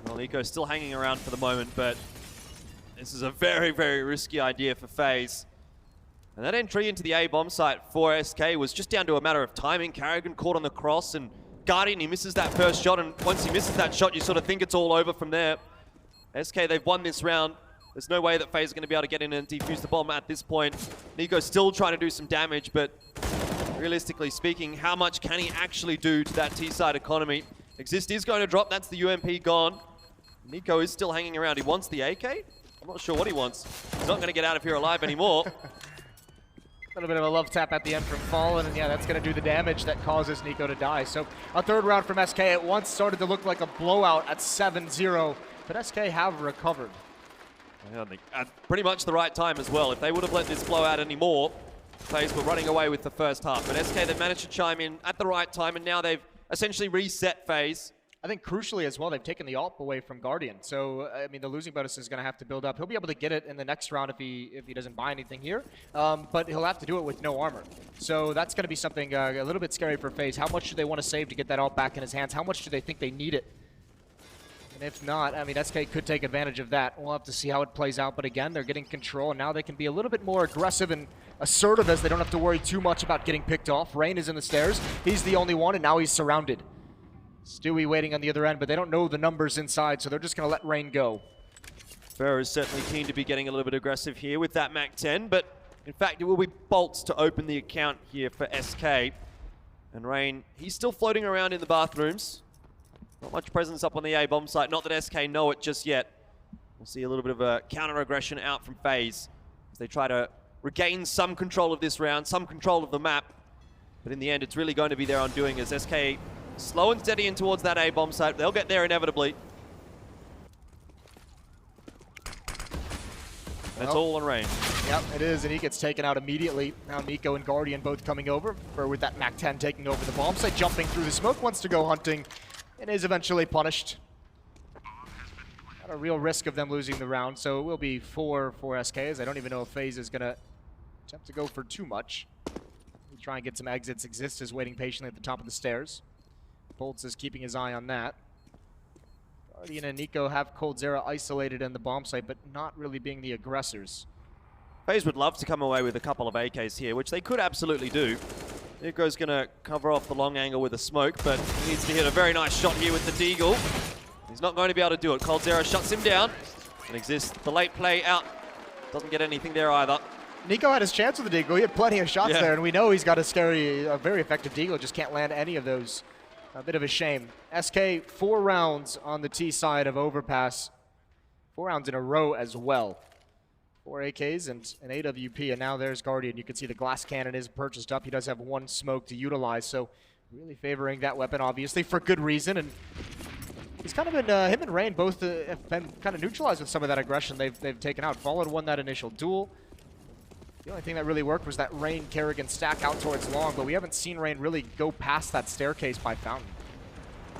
Well, Nico's still hanging around for the moment, but this is a very, very risky idea for FaZe. And that entry into the A-bomb site for SK was just down to a matter of timing. Kerrigan caught on the cross, and Guardian, he misses that first shot, and once he misses that shot, you sort of think it's all over from there. SK, they've won this round. There's no way that FaZe is going to be able to get in and defuse the bomb at this point. Nico's still trying to do some damage, but realistically speaking, how much can he actually do to that T-side economy? Exist is going to drop. That's the UMP gone. Nico is still hanging around. He wants the AK? I'm not sure what he wants. He's not going to get out of here alive anymore. A little bit of a love tap at the end from Fallen, and yeah, that's going to do the damage that causes Nico to die. So a third round from SK. At once started to look like a blowout at 7-0, but SK have recovered. Yeah, at pretty much the right time as well. If they would have let this blow out anymore, FaZe were running away with the first half. But SK, they managed to chime in at the right time, and now they've essentially reset FaZe. I think crucially as well, they've taken the AWP away from Guardian. So, I mean, the losing bonus is going to have to build up. He'll be able to get it in the next round if he doesn't buy anything here. But he'll have to do it with no armor. So that's going to be something a little bit scary for FaZe. How much do they want to save to get that AWP back in his hands? How much do they think they need it? And if not, I mean, SK could take advantage of that. We'll have to see how it plays out. But again, they're getting control, and now they can be a little bit more aggressive and assertive as they don't have to worry too much about getting picked off. Rain is in the stairs. He's the only one, and now he's surrounded. Stewie waiting on the other end, but they don't know the numbers inside, so they're just going to let Rain go. Ferrer is certainly keen to be getting a little bit aggressive here with that MAC-10, but in fact, it will be Bolts to open the account here for SK. And Rain, he's still floating around in the bathrooms. Not much presence up on the A-bomb site. Not that SK know it just yet. We'll see a little bit of a counter-aggression out from FaZe as they try to regain some control of this round, some control of the map. But in the end, it's really going to be their undoing as SK slow and steady in towards that A-bomb site. They'll get there inevitably. That's all on Rain. Yep, it is, and he gets taken out immediately. Now Nico and Guardian both coming over, or with that MAC-10 taking over the bomb site, jumping through the smoke, wants to go hunting, and is eventually punished. Not a real risk of them losing the round, so it will be 4 for SK, as I don't even know if FaZe is going to attempt to go for too much. We'll try and get some exits. Exist is waiting patiently at the top of the stairs. Bolts is keeping his eye on that. Guardian and Nico have Coldzera isolated in the bomb site, but not really being the aggressors. FaZe would love to come away with a couple of AKs here, which they could absolutely do. Nico's going to cover off the long angle with a smoke, but he needs to hit a very nice shot here with the Deagle. He's not going to be able to do it. Coldzera shuts him down. And Exist, the late play out. Doesn't get anything there either. Nico had his chance with the Deagle. He had plenty of shots there, and we know he's got a very effective Deagle, just can't land any of those. A bit of a shame. SK, 4 rounds on the T side of Overpass. 4 rounds in a row as well. 4 AKs and an AWP, and now there's Guardian. You can see the glass cannon is purchased up. He does have 1 smoke to utilize, so really favoring that weapon, obviously, for good reason. And he's kind of been, him and Rain both have been kind of neutralized with some of that aggression they've taken out. Fallen won that initial duel. The only thing that really worked was that Rain Kerrigan stack out towards long, but we haven't seen Rain really go past that staircase by Fountain.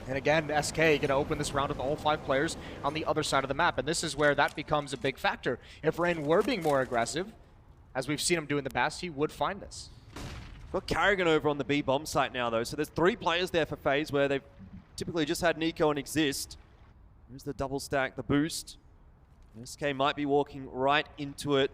And again, SK going to open this round with all 5 players on the other side of the map. And this is where that becomes a big factor. If Rain were being more aggressive, as we've seen him do in the past, he would find this. Got Kerrigan over on the B bomb site now, though. So there's 3 players there for FaZe where they've typically just had Nico and Exist. Here's the double stack, the boost. SK might be walking right into it.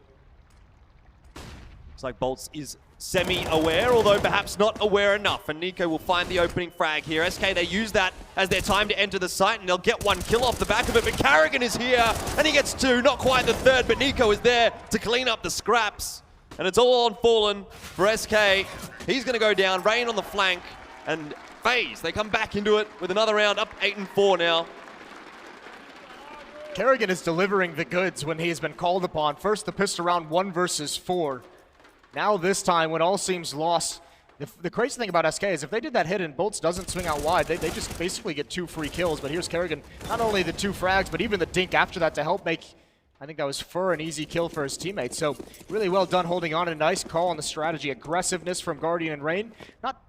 Looks like Bolts is semi-aware, although perhaps not aware enough. And Nico will find the opening frag here. SK, they use that as their time to enter the site, and they'll get 1 kill off the back of it. But Kerrigan is here, and he gets 2. Not quite the 3rd, but Nico is there to clean up the scraps. And it's all on Fallen for SK. He's going to go down. Rain on the flank. And FaZe, they come back into it with another round, up 8-4 now. Kerrigan is delivering the goods when he has been called upon. First, the pistol round 1 versus 4. Now this time, when all seems lost, the crazy thing about SK is if they did that hit and Bolts doesn't swing out wide, they just basically get 2 free kills. But here's Kerrigan, not only the 2 frags, but even the dink after that to help make, I think that was Fur, an easy kill for his teammates. So really well done holding on. A nice call on the strategy. Aggressiveness from Guardian and Rain. Not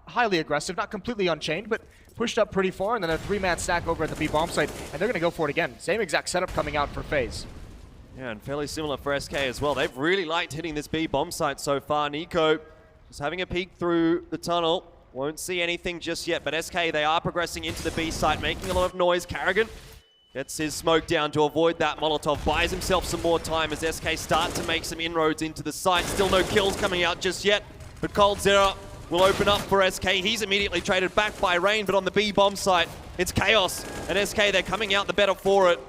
highly aggressive, not completely unchained, but pushed up pretty far, and then a 3-man stack over at the B bomb site, and they're going to go for it again. Same exact setup coming out for FaZe. Yeah, and fairly similar for SK as well. They've really liked hitting this B bomb site so far. Nico just having a peek through the tunnel. Won't see anything just yet, but SK, they are progressing into the B site, making a lot of noise. Kerrigan gets his smoke down to avoid that Molotov, buys himself some more time as SK start to make some inroads into the site. Still no kills coming out just yet, but coldzera will open up for SK. He's immediately traded back by Rain, but on the B bomb site, it's chaos. And SK, they're coming out the better for it.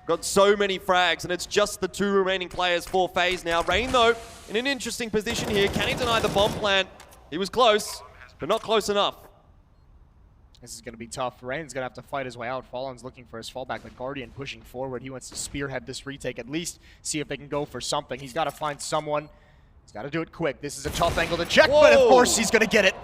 Got so many frags, and it's just the 2 remaining players for FaZe now. Rain, though, in an interesting position here. Can he deny the bomb plant? He was close, but not close enough. This is going to be tough. Rain's going to have to fight his way out. Fallen's looking for his fallback. The Guardian pushing forward. He wants to spearhead this retake, at least see if they can go for something. He's got to find someone. He's got to do it quick. This is a tough angle to check, but of course he's going to get it.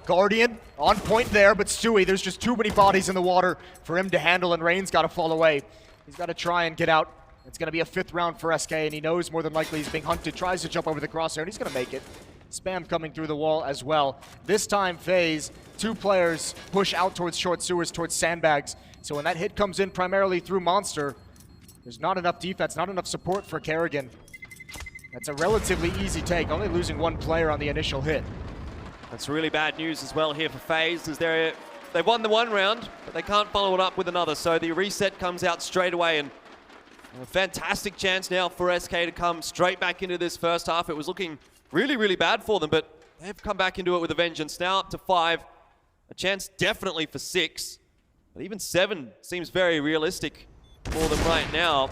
Guardian on point there, but Stewie, there's just too many bodies in the water for him to handle, and Rain's got to fall away. He's got to try and get out. It's going to be a 5th round for SK, and he knows more than likely he's being hunted. Tries to jump over the crosshair, and he's going to make it. Spam coming through the wall as well. This time, FaZe, 2 players push out towards short sewers, towards sandbags. So when that hit comes in primarily through Monster, there's not enough defense, not enough support for Kerrigan. That's a relatively easy take, only losing 1 player on the initial hit. That's really bad news as well here for FaZe, as they've won the 1 round, but they can't follow it up with another. So the reset comes out straight away, and a fantastic chance now for SK to come straight back into this first half. It was looking really, really bad for them, but they've come back into it with a vengeance. Now up to 5, a chance definitely for 6, but even 7 seems very realistic for them right now.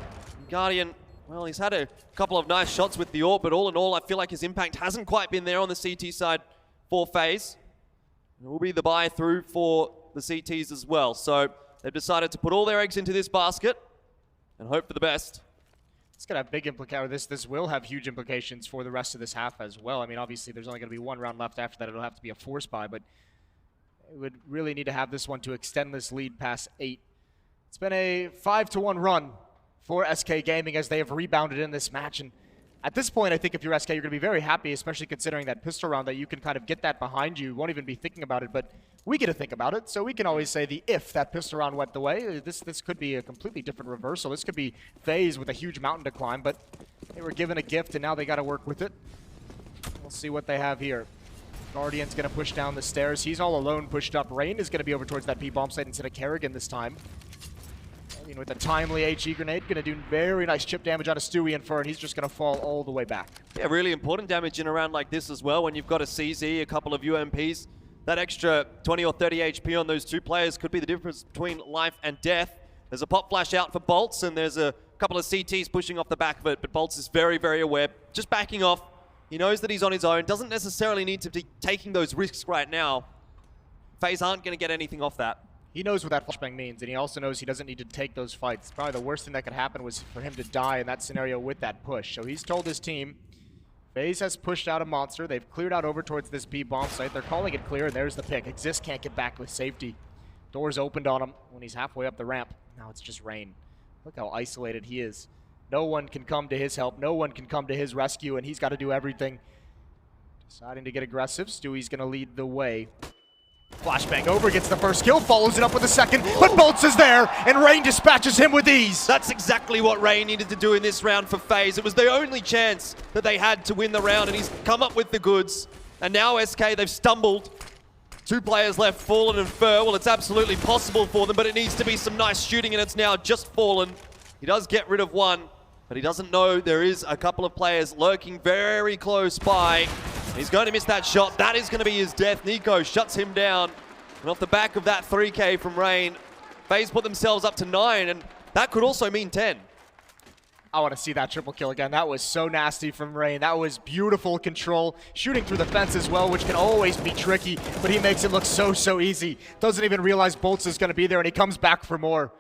Guardian, well, he's had a couple of nice shots with the AWP, but all in all, I feel like his impact hasn't quite been there on the CT side for FaZe. It will be the buy through for the CTs as well. So they've decided to put all their eggs into this basket and hope for the best. It's going to have big implications. This will have huge implications for the rest of this half as well. I mean, obviously, there's only going to be 1 round left after that. It'll have to be a force buy, but it would really need to have this one to extend this lead past 8. It's been a 5-1 run for SK Gaming as they have rebounded in this match. And at this point, I think if you're SK, you're going to be very happy, especially considering that pistol round, that you can kind of get that behind you. You won't even be thinking about it, but we get to think about it. So we can always say if that pistol round went the way, this could be a completely different reversal. This could be FaZe with a huge mountain to climb, but they were given a gift, and now they got to work with it. We'll see what they have here. Guardian's going to push down the stairs. He's all alone pushed up. Rain is going to be over towards that B-bomb site instead of Kerrigan this time. And with a timely HE grenade, going to do very nice chip damage on a Stewie and Fur, and he's just going to fall all the way back. Yeah, really important damage in a round like this as well when you've got a CZ, a couple of UMPs. That extra 20 or 30 HP on those 2 players could be the difference between life and death. There's a pop flash out for Bolts, and there's a couple of CTs pushing off the back of it, but Bolts is very, very aware. Just backing off. He knows that he's on his own. Doesn't necessarily need to be taking those risks right now. FaZe aren't going to get anything off that. He knows what that flashbang means, and he also knows he doesn't need to take those fights. Probably the worst thing that could happen was for him to die in that scenario with that push. So he's told his team, FaZe has pushed out a monster. They've cleared out over towards this B bomb site. They're calling it clear, and there's the pick. Exist can't get back with safety. Doors opened on him when he's halfway up the ramp. Now it's just Rain. Look how isolated he is. No one can come to his help. No one can come to his rescue, and he's got to do everything. Deciding to get aggressive. Stewie's going to lead the way. Flashbang over, gets the first kill, follows it up with a second, but Bolts is there, and Rain dispatches him with ease. That's exactly what Rain needed to do in this round for FaZe. It was the only chance that they had to win the round, and he's come up with the goods. And now SK, they've stumbled. 2 players left, Fallen and Fur. Well, it's absolutely possible for them, but it needs to be some nice shooting, and it's now just Fallen. He does get rid of 1, but he doesn't know there is a couple of players lurking very close by. He's going to miss that shot. That is going to be his death. Nico shuts him down. And off the back of that 3K from Rain, FaZe put themselves up to 9, and that could also mean 10. I want to see that triple kill again. That was so nasty from Rain. That was beautiful control. Shooting through the fence as well, which can always be tricky, but he makes it look so easy. Doesn't even realize Bolts is going to be there, and he comes back for more.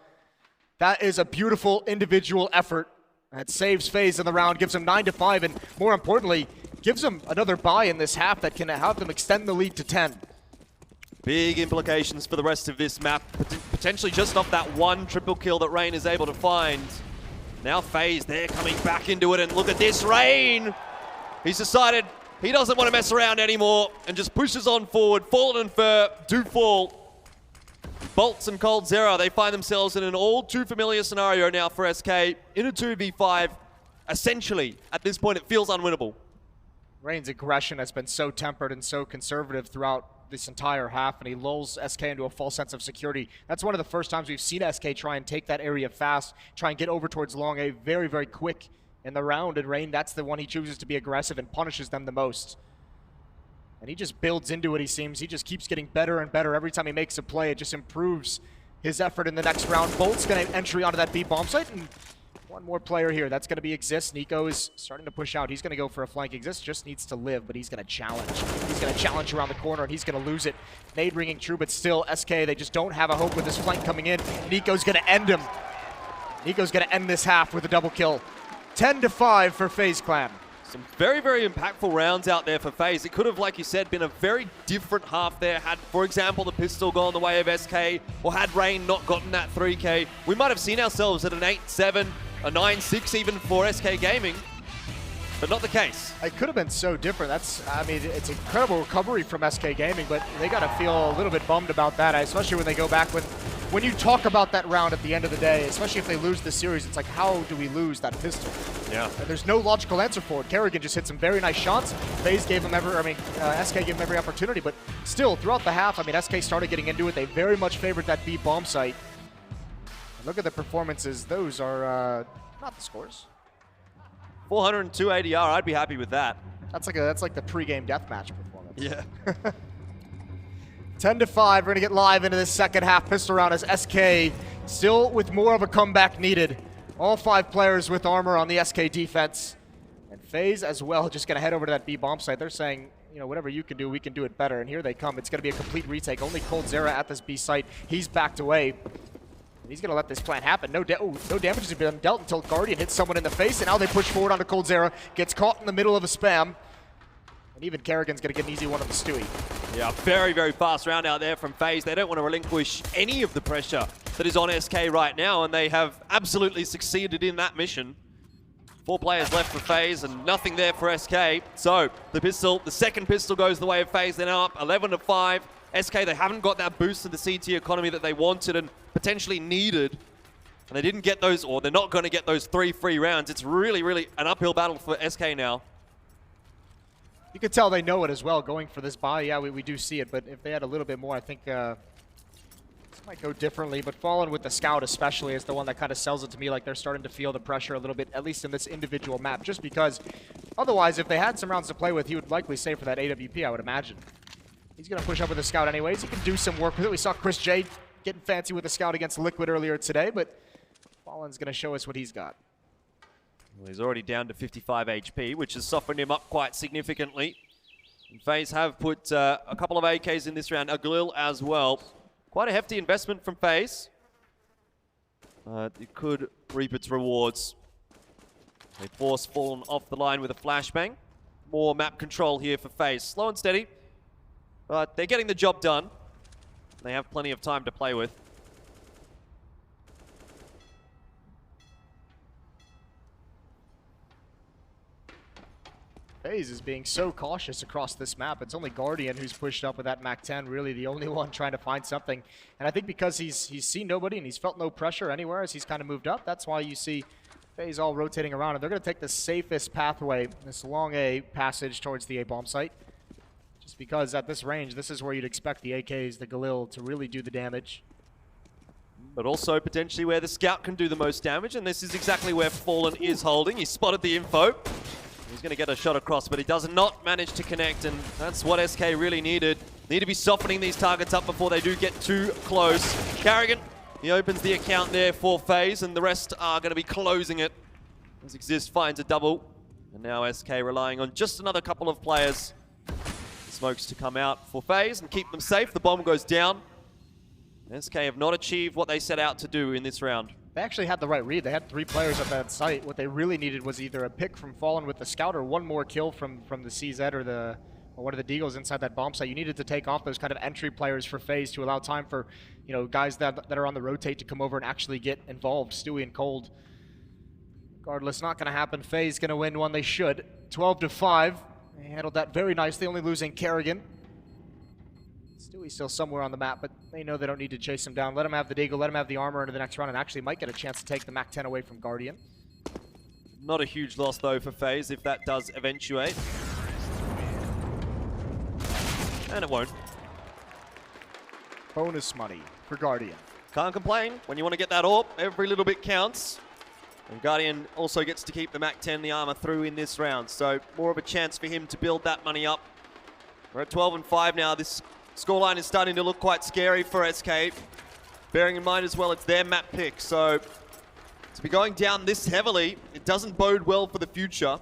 That is a beautiful individual effort. That saves FaZe in the round, gives him 9-5, and more importantly, gives him another bye in this half that can have them extend the lead to 10. Big implications for the rest of this map, potentially just off that one triple kill that Rain is able to find. Now FaZe, they're coming back into it, and look at this, Rain! He's decided he doesn't want to mess around anymore and just pushes on forward. Fallen and Fur do fall. Bolts and coldzera, they find themselves in an all too familiar scenario now for SK in a 2v5. Essentially, at this point, it feels unwinnable. Rain's aggression has been so tempered and so conservative throughout this entire half, and he lulls SK into a false sense of security. That's one of the first times we've seen SK try and take that area fast, try and get over towards long A very quick in the round, and Rain, that's the one he chooses to be aggressive and punishes them the most. And he just builds into it, he seems. He just keeps getting better and better. Every time he makes a play, it just improves his effort in the next round. Bolt's going to entry onto that B bomb site, and one more player here. That's going to be Exist. Nico is starting to push out. He's going to go for a flank. Exist just needs to live, but he's going to challenge. He's going to challenge around the corner, and he's going to lose it. Nade ringing true, but still, SK, they just don't have a hope with this flank coming in. Nico's going to end him. Nico's going to end this half with a double kill. 10-5 for FaZe Clan. Some very impactful rounds out there for FaZe. It could have, like you said, been a very different half there. Had, for example, the pistol gone the way of SK, or had Rain not gotten that 3K. We might have seen ourselves at an 8-7, a 9-6 even for SK Gaming, but not the case. It could have been so different. I mean, it's incredible recovery from SK Gaming, but they got to feel a little bit bummed about that, especially when they go back when you talk about that round at the end of the day, especially if they lose the series, it's like, how do we lose that pistol? Yeah. And there's no logical answer for it. Kerrigan just hit some very nice shots. FaZe gave him SK gave him every opportunity, but still, throughout the half, I mean, SK started getting into it. They very much favored that B bomb site. And look at the performances. Those are not the scores. 402 ADR, I'd be happy with that. That's like the pregame deathmatch performance. Yeah. 10-5, we're going to get live into this second half pistol round as SK still with more of a comeback needed. All 5 players with armor on the SK defense. And FaZe as well, just going to head over to that B bomb site. They're saying, you know, whatever you can do, we can do it better. And here they come. It's going to be a complete retake. Only coldzera at this B site. He's backed away. And he's going to let this plan happen. No damage has been dealt until Guardian hits someone in the face. And now they push forward onto coldzera. Gets caught in the middle of a spam. And even Kerrigan's going to get an easy one on the Stewie. Yeah, very fast round out there from FaZe. They don't want to relinquish any of the pressure that is on SK right now, and they have absolutely succeeded in that mission. 4 players left for FaZe and nothing there for SK. So the second pistol goes the way of FaZe. They're now up 11-5. SK, they haven't got that boost to the CT economy that they wanted and potentially needed. And they didn't get those, or they're not going to get those 3 free rounds. It's really an uphill battle for SK now. You could tell they know it as well, going for this buy. Yeah, we do see it, but if they had a little bit more, I think this might go differently. But Fallen with the Scout especially is the one that kind of sells it to me like they're starting to feel the pressure a little bit, at least in this individual map, just because otherwise, if they had some rounds to play with, he would likely save for that AWP, I would imagine. He's going to push up with the Scout anyways. He can do some work with it. We saw Chris J getting fancy with the Scout against Liquid earlier today, but Fallen's going to show us what he's got. Well, he's already down to 55 HP, which has softened him up quite significantly. And FaZe have put a couple of AKs in this round, a Galil as well. Quite a hefty investment from FaZe. It could reap its rewards. They force Fallen off the line with a flashbang. More map control here for FaZe. Slow and steady, but they're getting the job done. They have plenty of time to play with. FaZe is being so cautious across this map. It's only Guardian who's pushed up with that MAC-10, really the only one trying to find something. And I think because he's seen nobody and he's felt no pressure anywhere as he's kind of moved up, that's why you see FaZe all rotating around. And they're going to take the safest pathway, this long A passage towards the A bomb site. Just because at this range, this is where you'd expect the AKs, the Galil, to really do the damage. But also potentially where the Scout can do the most damage, and this is exactly where Fallen is holding. He spotted the info. He's going to get a shot across, but he does not manage to connect, and that's what SK really needed. Need to be softening these targets up before they do get too close. Kerrigan, he opens the account there for FaZe, and the rest are going to be closing it. As Exist finds a double. And now SK relying on just another couple of players. Smokes to come out for FaZe and keep them safe. The bomb goes down. SK have not achieved what they set out to do in this round. They actually had the right read. They had 3 players at that site. What they really needed was either a pick from Fallen with the scout or one more kill from the CZ or one of the Deagles inside that bomb site. You needed to take off those kind of entry players for FaZe to allow time for, you know, guys that are on the rotate to come over and actually get involved. Stewie and Cold. Regardless, not going to happen. FaZe going to win one. They should. 12-5. They handled that very nicely, only losing Kerrigan. Stewie's still somewhere on the map, but they know they don't need to chase him down. Let him have the Deagle, let him have the armor into the next round, and actually might get a chance to take the MAC-10 away from Guardian. Not a huge loss, though, for FaZe if that does eventuate. And it won't. Bonus money for Guardian. Can't complain. When you want to get that AWP, every little bit counts. And Guardian also gets to keep the MAC-10, the armor, through in this round. So more of a chance for him to build that money up. We're at 12-5 now. This scoreline is starting to look quite scary for SK. Bearing in mind as well, it's their map pick. So to be going down this heavily, it doesn't bode well for the future.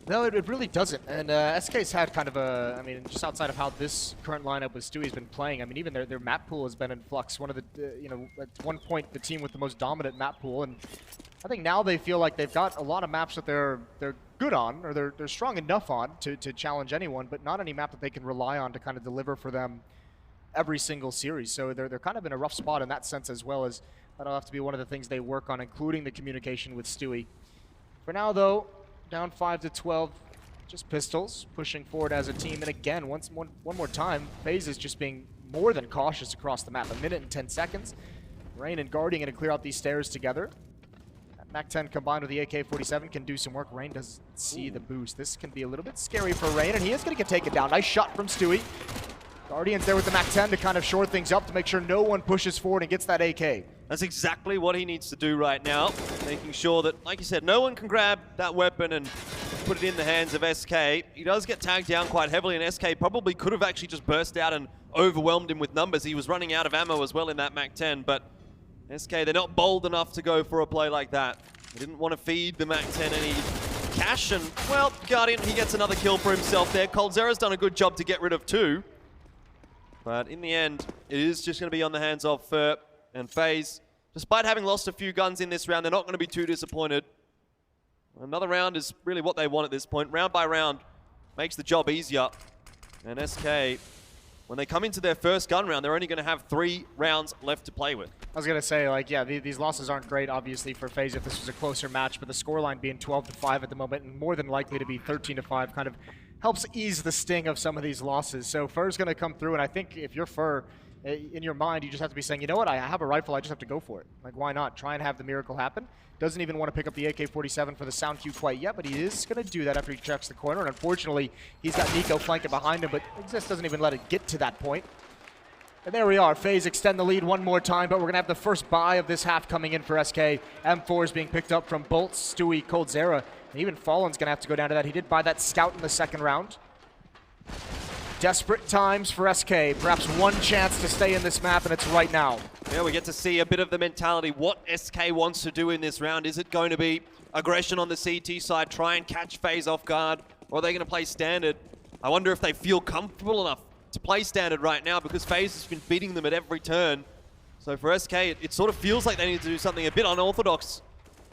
No, it really doesn't. And SK's had kind of a, I mean, just outside of how this current lineup with Stewie's been playing, I mean, even their map pool has been in flux. One of the, you know, at one point, the team with the most dominant map pool. And I think now they feel like they've got a lot of maps that they're good on, or they're strong enough on to challenge anyone, but not any map that they can rely on to kind of deliver for them every single series. So they're kind of in a rough spot in that sense, as well as that'll have to be one of the things they work on, including the communication with Stewie. For now, though, down 5-12, just pistols, pushing forward as a team. And again, one more time, FaZe is just being more than cautious across the map. 1 minute and 10 seconds. Rain and Guardian going to clear out these stairs together. That MAC-10 combined with the AK-47 can do some work. Rain does see the boost. This can be a little bit scary for Rain, and he is going to get taken down. Nice shot from Stewie. Guardian's there with the MAC-10 to kind of shore things up to make sure no one pushes forward and gets that AK. That's exactly what he needs to do right now. Making sure that, like you said, no one can grab that weapon and put it in the hands of SK. He does get tagged down quite heavily, and SK probably could have actually just burst out and overwhelmed him with numbers. He was running out of ammo as well in that MAC-10, but SK, they're not bold enough to go for a play like that. They didn't want to feed the MAC-10 any cash, and, well, Guardian, he gets another kill for himself there. coldzera's done a good job to get rid of 2. But in the end, it is just going to be on the hands of Fur and FaZe. Despite having lost a few guns in this round, they're not going to be too disappointed. Another round is really what they want at this point. Round by round makes the job easier. And SK, when they come into their first gun round, they're only going to have 3 rounds left to play with. I was going to say, like, yeah, these losses aren't great, obviously, for FaZe if this was a closer match, but the scoreline being 12-5 at the moment, and more than likely to be 13-5, kind of helps ease the sting of some of these losses. So Fur's going to come through, and I think if you're Fur, in your mind, you just have to be saying, you know what, I have a rifle, I just have to go for it. Like, why not? Try and have the miracle happen. Doesn't even want to pick up the AK-47 for the sound cue quite yet, but he is going to do that after he checks the corner, and unfortunately, he's got Nico flanking behind him, but Exist doesn't even let it get to that point. And there we are. FaZe extend the lead one more time, but we're going to have the first buy of this half coming in for SK. M4 is being picked up from Bolts, Stewie, coldzera, and even Fallen's going to have to go down to that. He did buy that scout in the second round. Desperate times for SK. Perhaps one chance to stay in this map, and it's right now. Yeah, we get to see a bit of the mentality, what SK wants to do in this round. Is it going to be aggression on the CT side, try and catch FaZe off guard, or are they going to play standard? I wonder if they feel comfortable enough to play standard right now, because FaZe has been beating them at every turn. So for SK, it sort of feels like they need to do something a bit unorthodox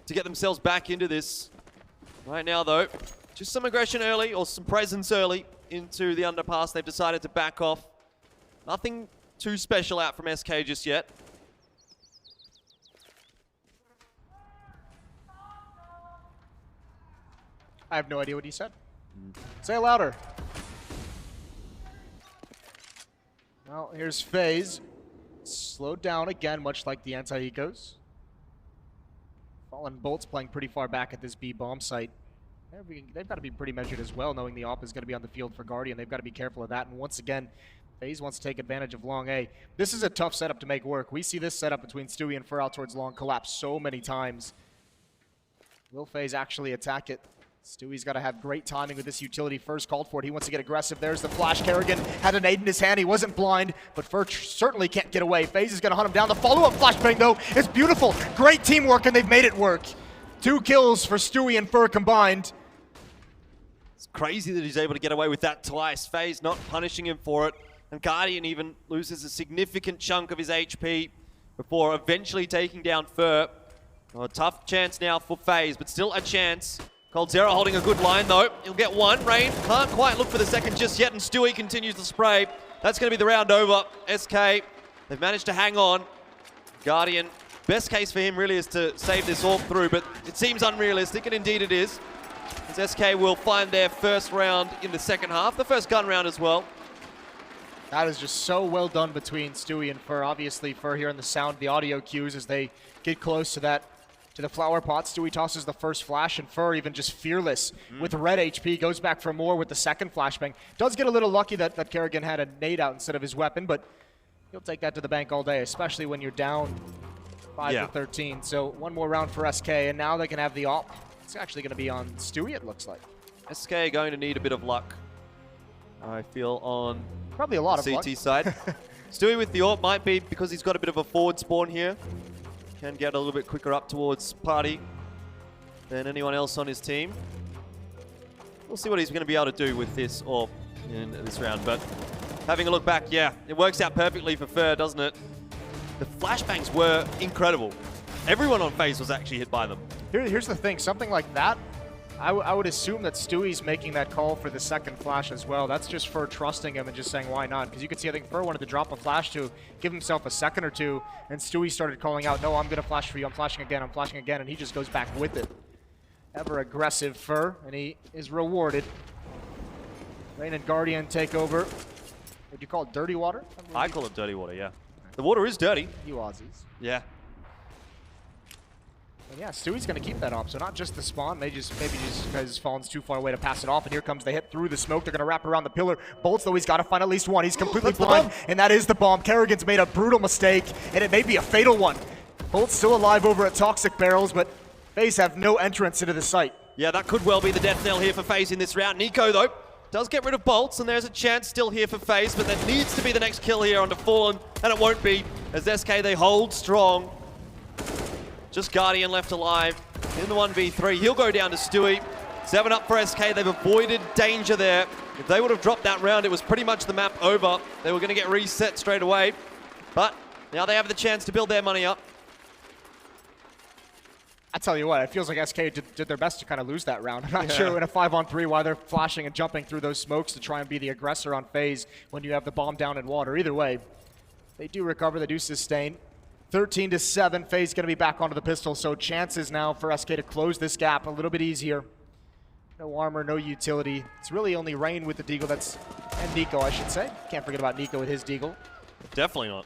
to get themselves back into this. Right now, though, just some aggression early, or some presence early into the underpass. They've decided to back off. Nothing too special out from SK just yet. I have no idea what he said. Say it louder. Well, here's FaZe. Slowed down again, much like the anti-ecos. Fallen Bolt's playing pretty far back at this B bomb site. They've got to be pretty measured as well, knowing the AWP is going to be on the field for Guardian. They've got to be careful of that. And once again, FaZe wants to take advantage of long A. This is a tough setup to make work. We see this setup between Stewie and Fur out towards long collapse so many times. Will FaZe actually attack it? Stewie's got to have great timing with this utility first called for it. He wants to get aggressive. There's the flash. Kerrigan had a nade in his hand. He wasn't blind, but Fur certainly can't get away. FaZe is going to hunt him down. The follow-up flashbang, though, is beautiful. Great teamwork, and they've made it work. 2 kills for Stewie and Fur combined. It's crazy that he's able to get away with that twice. FaZe not punishing him for it. And Guardian even loses a significant chunk of his HP before eventually taking down Fur. Oh, a tough chance now for FaZe, but still a chance. coldzera holding a good line though. He'll get one. Rain can't quite look for the second just yet, and Stewie continues to spray. That's going to be the round over. SK, they've managed to hang on. Guardian, best case for him really is to save this all through, but it seems unrealistic, and indeed it is. As SK will find their first round in the second half, the first gun round as well. That is just so well done between Stewie and Fur. Obviously, Fur hearing the sound, the audio cues as they get close to that, to the flower pot. Stewie tosses the first flash, and Fur even just fearless with red HP, goes back for more with the second flashbang. Does get a little lucky that Kerrigan had a nade out instead of his weapon, but he'll take that to the bank all day, especially when you're down 5 to 13. So one more round for SK, and now they can have the op. It's actually going to be on Stewie, it looks like. SK going to need a bit of luck, I feel, on probably a lot of CT side. Stewie with the AWP might be because he's got a bit of a forward spawn here. Can get a little bit quicker up towards Party than anyone else on his team. We'll see what he's going to be able to do with this AWP in this round. But having a look back, yeah, it works out perfectly for Fur, doesn't it? The flashbangs were incredible. Everyone on FaZe was actually hit by them. Here's the thing, something like that, I would assume that Stewie's making that call for the second flash as well. That's just Fur trusting him and just saying, why not? Because you can see, I think Fur wanted to drop a flash to give himself a second or two, and Stewie started calling out, no, I'm going to flash for you, I'm flashing again, and he just goes back with it. Ever aggressive Fur, and he is rewarded. Rain and Guardian take over. Would you call it dirty water? I call it dirty water, yeah. The water is dirty. You Aussies. Yeah. And yeah, Stewie's going to keep that op, so not just the spawn, maybe just because Fallen's too far away to pass it off, and here comes the hit through the smoke. They're going to wrap around the pillar. Bolts, though, he's got to find at least one. He's completely blind, and that is the bomb. Kerrigan's made a brutal mistake, and it may be a fatal one. Bolt's still alive over at Toxic Barrels, but FaZe have no entrance into the site. Yeah, that could well be the death knell here for FaZe in this round. Nico, though, does get rid of Bolts, and there's a chance still here for FaZe, but that needs to be the next kill here onto Fallen, and it won't be, as SK, they hold strong. Just Guardian left alive in the 1v3. He'll go down to Stewie. 7 up for SK. They've avoided danger there. If they would have dropped that round, it was pretty much the map over. They were going to get reset straight away. But now they have the chance to build their money up. I tell you what, it feels like SK did their best to kind of lose that round. I'm not sure in a 5-on-3 why they're flashing and jumping through those smokes to try and be the aggressor on FaZe when you have the bomb down in water. Either way, they do recover, they do sustain. 13-7, FaZe going to be back onto the pistol, so chances now for SK to close this gap a little bit easier. No armor, no utility. It's really only Rain with the deagle and Nico, I should say. Can't forget about Nico with his deagle. Definitely not.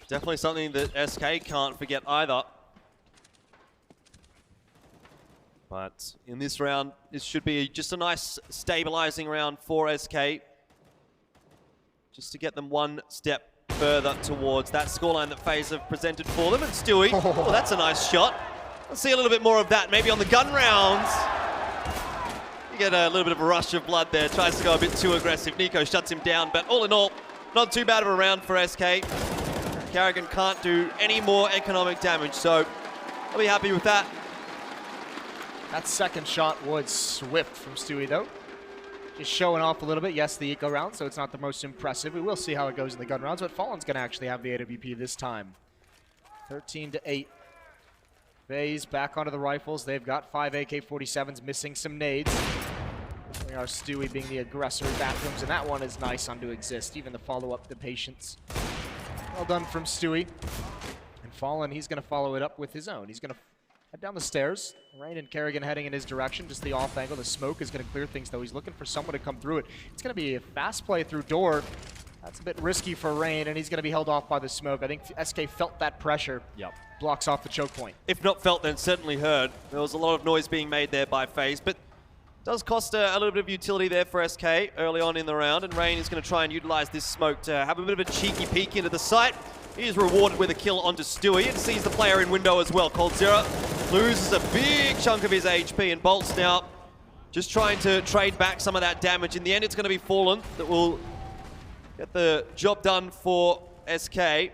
Definitely something that SK can't forget either. But in this round, this should be just a nice stabilizing round for SK. Just to get them one step further towards that scoreline that FaZe have presented for them. And Stewie, oh, that's a nice shot. Let's see a little bit more of that, maybe on the gun rounds. You get a little bit of a rush of blood there. Tries to go a bit too aggressive. Nico shuts him down, but all in all, not too bad of a round for SK. Kerrigan can't do any more economic damage, so I'll be happy with that. That second shot was swift from Stewie, though. Just showing off a little bit. Yes, the eco round, so it's not the most impressive. We will see how it goes in the gun rounds, but Fallen's going to actually have the AWP this time. 13-8. FaZe back onto the rifles. They've got 5 AK-47s, missing some nades. We are Stewie being the aggressor in bathrooms, and that one is nice on to exist. Even the follow-up, the patience. Well done from Stewie. And Fallen, he's going to follow it up with his own. He's going to head down the stairs. Rain and Kerrigan heading in his direction. Just the off angle. The smoke is going to clear things, though. He's looking for someone to come through it. It's going to be a fast play through door. That's a bit risky for Rain, and he's going to be held off by the smoke. I think SK felt that pressure. Yep. Blocks off the choke point. If not felt, then certainly heard. There was a lot of noise being made there by FaZe, but does cost a little bit of utility there for SK early on in the round, and Rain is going to try and utilize this smoke to have a bit of a cheeky peek into the site. He is rewarded with a kill onto Stewie and sees the player in window as well. coldzera loses a big chunk of his HP, and Bolts now just trying to trade back some of that damage. In the end, it's going to be Fallen that will get the job done for SK.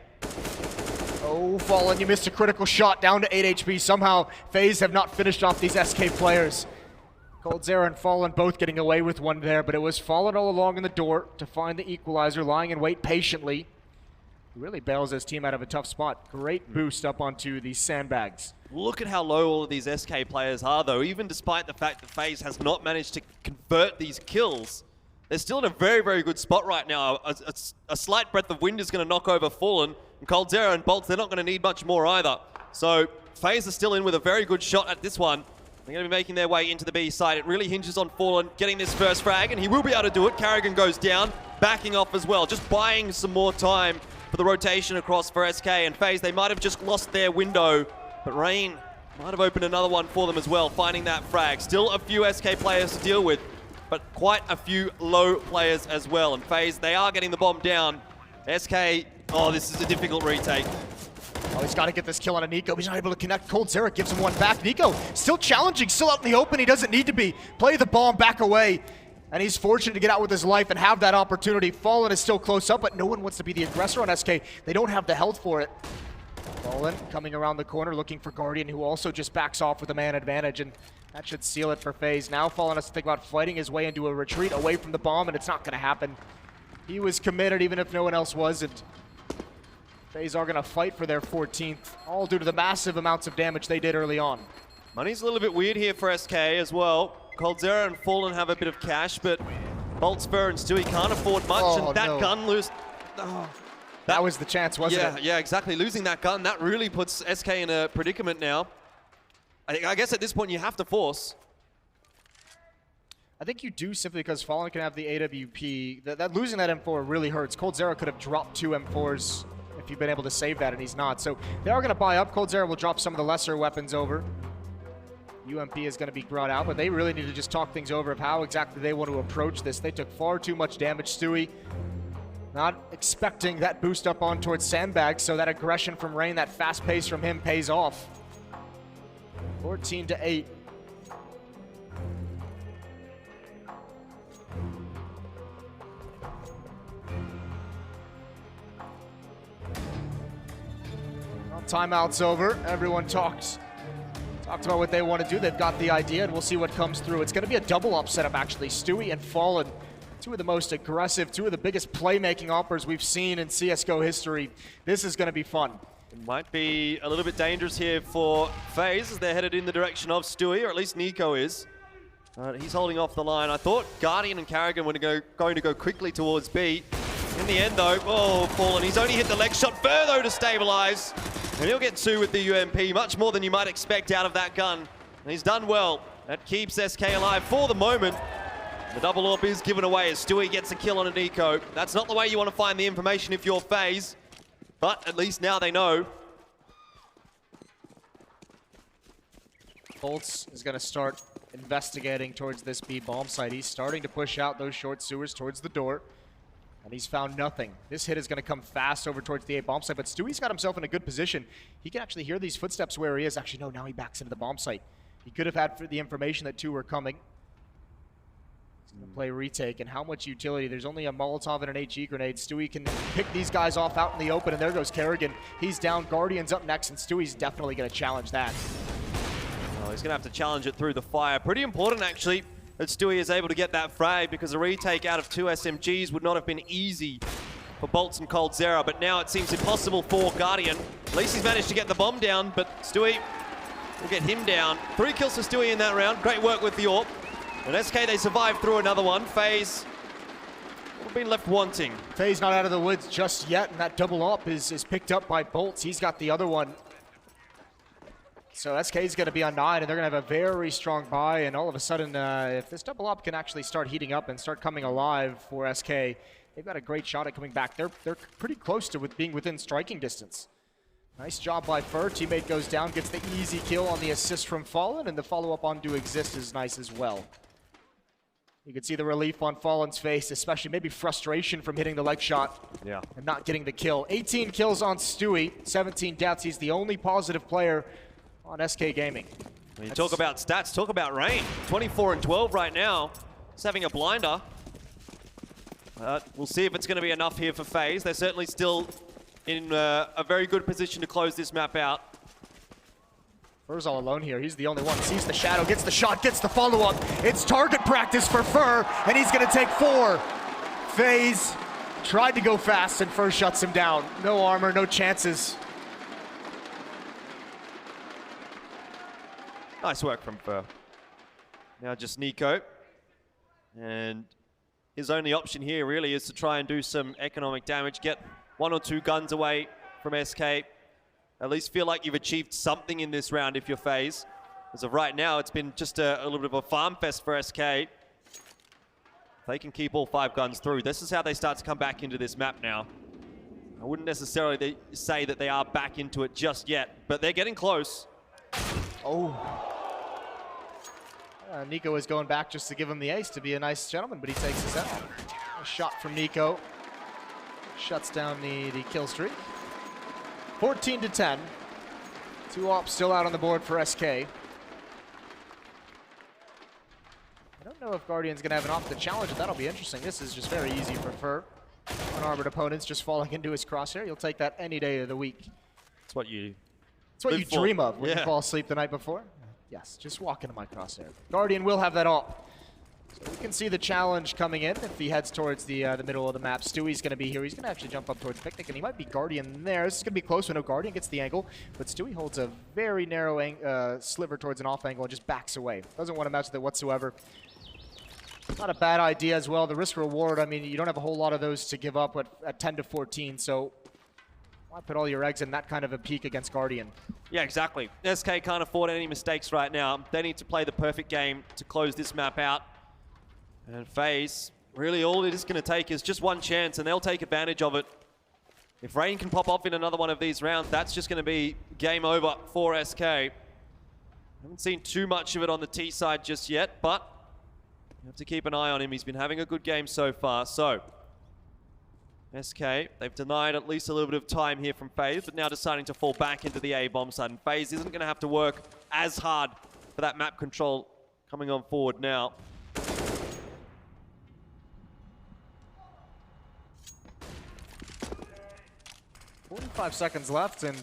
Oh, Fallen, you missed a critical shot down to 8 HP. Somehow, FaZe have not finished off these SK players. coldzera and Fallen both getting away with one there, but it was Fallen all along in the door to find the equalizer, lying in wait patiently. He really bails his team out of a tough spot. Great boost up onto these sandbags. Look at how low all of these SK players are, though. Even despite the fact that FaZe has not managed to convert these kills, they're still in a very, very good spot right now. A slight breath of wind is going to knock over Fallen, and coldzera and Bolts, they're not going to need much more either. So FaZe are still in with a very good shot at this one. They're going to be making their way into the B side. It really hinges on Fallen getting this first frag, and he will be able to do it. Karrigan goes down, backing off as well, just buying some more time for the rotation across for SK. And FaZe, they might have just lost their window, but Rain might have opened another one for them as well, finding that frag. Still a few SK players to deal with, but quite a few low players as well. And FaZe, they are getting the bomb down. SK, oh, this is a difficult retake. Oh, he's got to get this kill on a Nico. He's not able to connect. coldzera gives him one back. Nico still challenging, still out in the open. He doesn't need to be. Play the bomb back away. And he's fortunate to get out with his life and have that opportunity. Fallen is still close up, but no one wants to be the aggressor on SK. They don't have the health for it. Fallen coming around the corner looking for Guardian, who also just backs off with a man advantage, and that should seal it for FaZe. Now Fallen has to think about fighting his way into a retreat away from the bomb, and it's not going to happen. He was committed even if no one else wasn't. FaZe are going to fight for their 14th, all due to the massive amounts of damage they did early on. Money's a little bit weird here for SK as well. coldzera and Fallen have a bit of cash, but Bolts, Fur, and Stewie can't afford much, and that gun loose. Oh, that was the chance, wasn't it? Yeah, exactly. Losing that gun, that really puts SK in a predicament now. I guess at this point you have to force. I think you do, simply because Fallen can have the AWP. That losing that M4 really hurts. coldzera could have dropped 2 M4s if you've been able to save that, and he's not. So they are going to buy up. coldzera will drop some of the lesser weapons over. UMP is going to be brought out, but they really need to just talk things over of how exactly they want to approach this. They took far too much damage. Stewie not expecting that boost up on towards sandbags, so that aggression from Rain, that fast pace from him pays off. 14-8. Well, timeout's over. Everyone talked about what they want to do. They've got the idea, and we'll see what comes through. It's going to be a double up setup, actually. Stewie and Fallen, two of the most aggressive, two of the biggest playmaking offers we've seen in CSGO history. This is going to be fun. It might be a little bit dangerous here for FaZe as they're headed in the direction of Stewie, or at least Nico is. He's holding off the line. I thought Guardian and Karrigan were going to go quickly towards B. In the end, though, oh, Fallen. He's only hit the leg shot further to stabilize. And he'll get 2 with the UMP, much more than you might expect out of that gun. And he's done well. That keeps SK alive for the moment. The double AWP is given away as Stewie gets a kill on a Nico. That's not the way you want to find the information if you're FaZe. But at least now they know. Bolts is going to start investigating towards this B bomb site. He's starting to push out those short sewers towards the door. And he's found nothing. This hit is going to come fast over towards the A bomb site, but Stewie's got himself in a good position. He can actually hear these footsteps where he is. Actually, no, now he backs into the bomb site. He could have had the information that 2 were coming. He's going to play retake, and how much utility? There's only a Molotov and an HE grenade. Stewie can pick these guys off out in the open, and there goes Karrigan. He's down. Guardian's up next, and Stewie's definitely going to challenge that. Oh, he's going to have to challenge it through the fire. Pretty important, actually, that Stewie is able to get that frag, because a retake out of 2 SMGs would not have been easy for Bolts and coldzera, but now it seems impossible for Guardian. At least he's managed to get the bomb down, but Stewie will get him down. 3 kills for Stewie in that round. Great work with the AWP. And SK, they survived through another one. FaZe have been left wanting. FaZe not out of the woods just yet, and that double AWP is picked up by Bolts. He's got the other one. So SK is going to be on 9, and they're going to have a very strong buy, and all of a sudden, if this double AWP can actually start heating up and start coming alive for SK, they've got a great shot at coming back. They're pretty close to being within striking distance. Nice job by Fur. Teammate goes down, gets the easy kill on the assist from Fallen, and the follow-up on Do Exist is nice as well. You can see the relief on Fallen's face, especially maybe frustration from hitting the leg shot and not getting the kill. 18 kills on Stewie, 17 deaths. He's the only positive player on SK Gaming. When you talk about stats, talk about Rain. 24 and 12 right now. He's having a blinder. We'll see if it's going to be enough here for FaZe. They're certainly still in a very good position to close this map out. Fur's all alone here. He's the only one. Sees the shadow, gets the shot, gets the follow-up. It's target practice for Fur, and he's going to take 4. FaZe tried to go fast, and Fur shuts him down. No armor, no chances. Nice work from Fur. Now just Nico. And his only option here really is to try and do some economic damage, get 1 or 2 guns away from SK. At least feel like you've achieved something in this round if you're FaZe. As of right now, it's been just a little bit of a farm fest for SK. If they can keep all 5 guns through, this is how they start to come back into this map now. I wouldn't necessarily say that they are back into it just yet, but they're getting close. Oh. Nico is going back just to give him the ace to be a nice gentleman, but he takes his out. A shot from Nico. Shuts down the kill streak. 14 to 10. 2 ops still out on the board for SK. I don't know if Guardian's going to have an op to challenge it. That'll be interesting. This is just very easy for Fur. Unarmored opponents just falling into his crosshair. You'll take that any day of the week. It's what you dream of when you fall asleep the night before. Yes, just walk into my crosshair. Guardian will have that op. So we can see the challenge coming in if he heads towards the middle of the map. Stewie's going to be here. He's going to actually jump up towards Picnic, and he might be Guardian there. This is going to be close when Guardian gets the angle, but Stewie holds a very narrow sliver towards an off angle and just backs away. Doesn't want to mess with it whatsoever. Not a bad idea as well. The risk reward, I mean, you don't have a whole lot of those to give up at 10 to 14, so why put all your eggs in that kind of a peak against Guardian? Yeah, exactly. SK can't afford any mistakes right now. They need to play the perfect game to close this map out. And FaZe, really all it is going to take is just one chance, and they'll take advantage of it. If Rain can pop off in another one of these rounds, that's just going to be game over for SK. Haven't seen too much of it on the T side just yet, but you have to keep an eye on him. He's been having a good game so far. So, SK, they've denied at least a little bit of time here from FaZe, but now deciding to fall back into the A bomb side. And FaZe isn't going to have to work as hard for that map control coming on forward now. 45 seconds left, and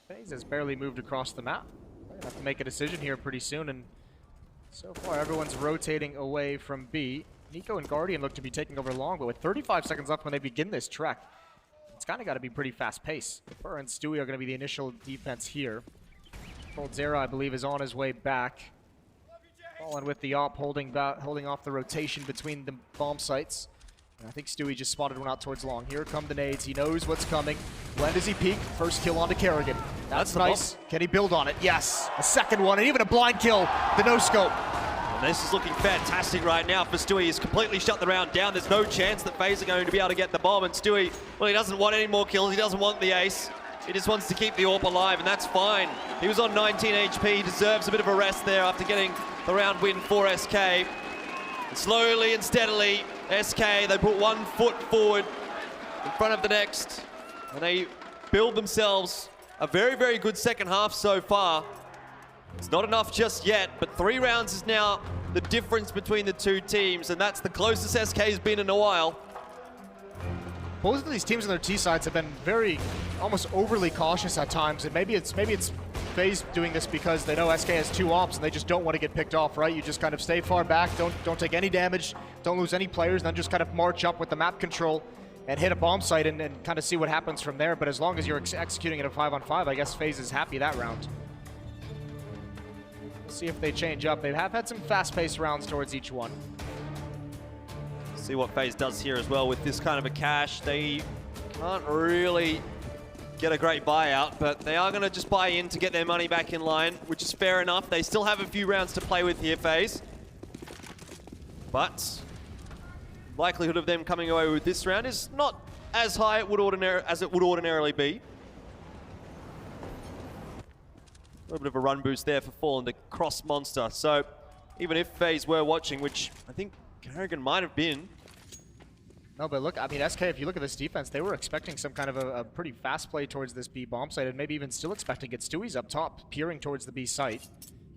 FaZe has barely moved across the map. They're going to have to make a decision here pretty soon, and so far everyone's rotating away from B. Nico and Guardian look to be taking over long, but with 35 seconds left when they begin this trek, it's kind of got to be pretty fast pace. Fur and Stewie are going to be the initial defense here. Coldzera, I believe, is on his way back. Fallen with the op, holding off the rotation between the bomb sites. And I think Stewie just spotted one out towards long. Here come the nades. He knows what's coming. When does he peek? First kill onto Kerrigan. That's nice. Can he build on it? Yes. A second one, and even a blind kill. The no-scope. And this is looking fantastic right now for Stewie. He's completely shut the round down. There's no chance that FaZe are going to be able to get the bomb. And Stewie, well, he doesn't want any more kills. He doesn't want the ace. He just wants to keep the AWP alive, and that's fine. He was on 19 HP. He deserves a bit of a rest there after getting the round win for SK. And slowly and steadily, SK, they put one foot forward in front of the next, and they build themselves a very, very good second half so far. It's not enough just yet, but 3 rounds is now the difference between the two teams, and that's the closest SK's been in a while. Both of these teams on their T sides have been very, almost overly cautious at times, and maybe it's FaZe doing this because they know SK has 2 ops and they just don't want to get picked off, right? You just kind of stay far back, don't take any damage, don't lose any players, and then just kind of march up with the map control and hit a bomb site and kind of see what happens from there. But as long as you're executing it a 5-on-5, I guess FaZe is happy that round. We'll see if they change up. They have had some fast-paced rounds towards each one. See what FaZe does here as well with this kind of a cash. They can't really get a great buyout, but they are going to just buy in to get their money back in line, which is fair enough. They still have a few rounds to play with here, FaZe. But likelihood of them coming away with this round is not as high as it would ordinarily be. A little bit of a run boost there for Fallen to cross Monster. So even if FaZe were watching, which I think Kerrigan might have been. No, but look, I mean, SK, if you look at this defense, they were expecting some kind of a pretty fast play towards this B bomb site, and maybe even still expecting it. Stewie's up top, peering towards the B site.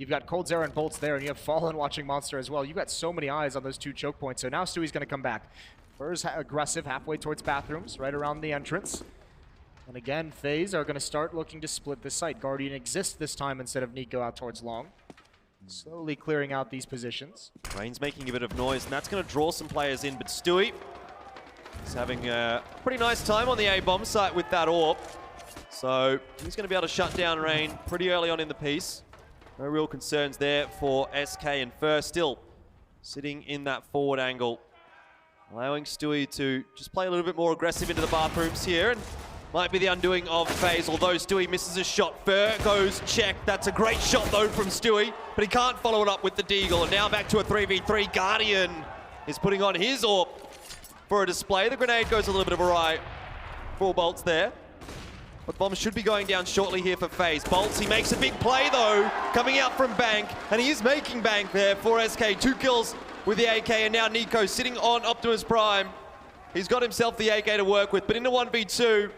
You've got coldzera and Bolts there, and you have Fallen watching Monster as well. You've got so many eyes on those 2 choke points. So now Stewie's going to come back. Fur's aggressive halfway towards bathrooms, right around the entrance. And again, FaZe are going to start looking to split this site. Guardian exists this time instead of Nico out towards long. Slowly clearing out these positions. Rain's making a bit of noise, and that's going to draw some players in, but Stewie is having a pretty nice time on the A-bomb site with that AWP. So he's going to be able to shut down Rain pretty early on in the piece. No real concerns there for SK, and FaZe still sitting in that forward angle, allowing Stewie to just play a little bit more aggressive into the bathrooms here, and might be the undoing of FaZe, although Stewie misses a shot. FaZe goes check. That's a great shot, though, from Stewie, but he can't follow it up with the Deagle. And now back to a 3v3. Guardian is putting on his AWP for a display. The grenade goes a little bit awry. 4 Bolts there. But bombs should be going down shortly here for FaZe. Bolts, he makes a big play, though, coming out from bank, and he is making bank there for SK. 2 kills with the AK, and now Nico sitting on Optimus Prime. He's got himself the AK to work with, but in a 1v2,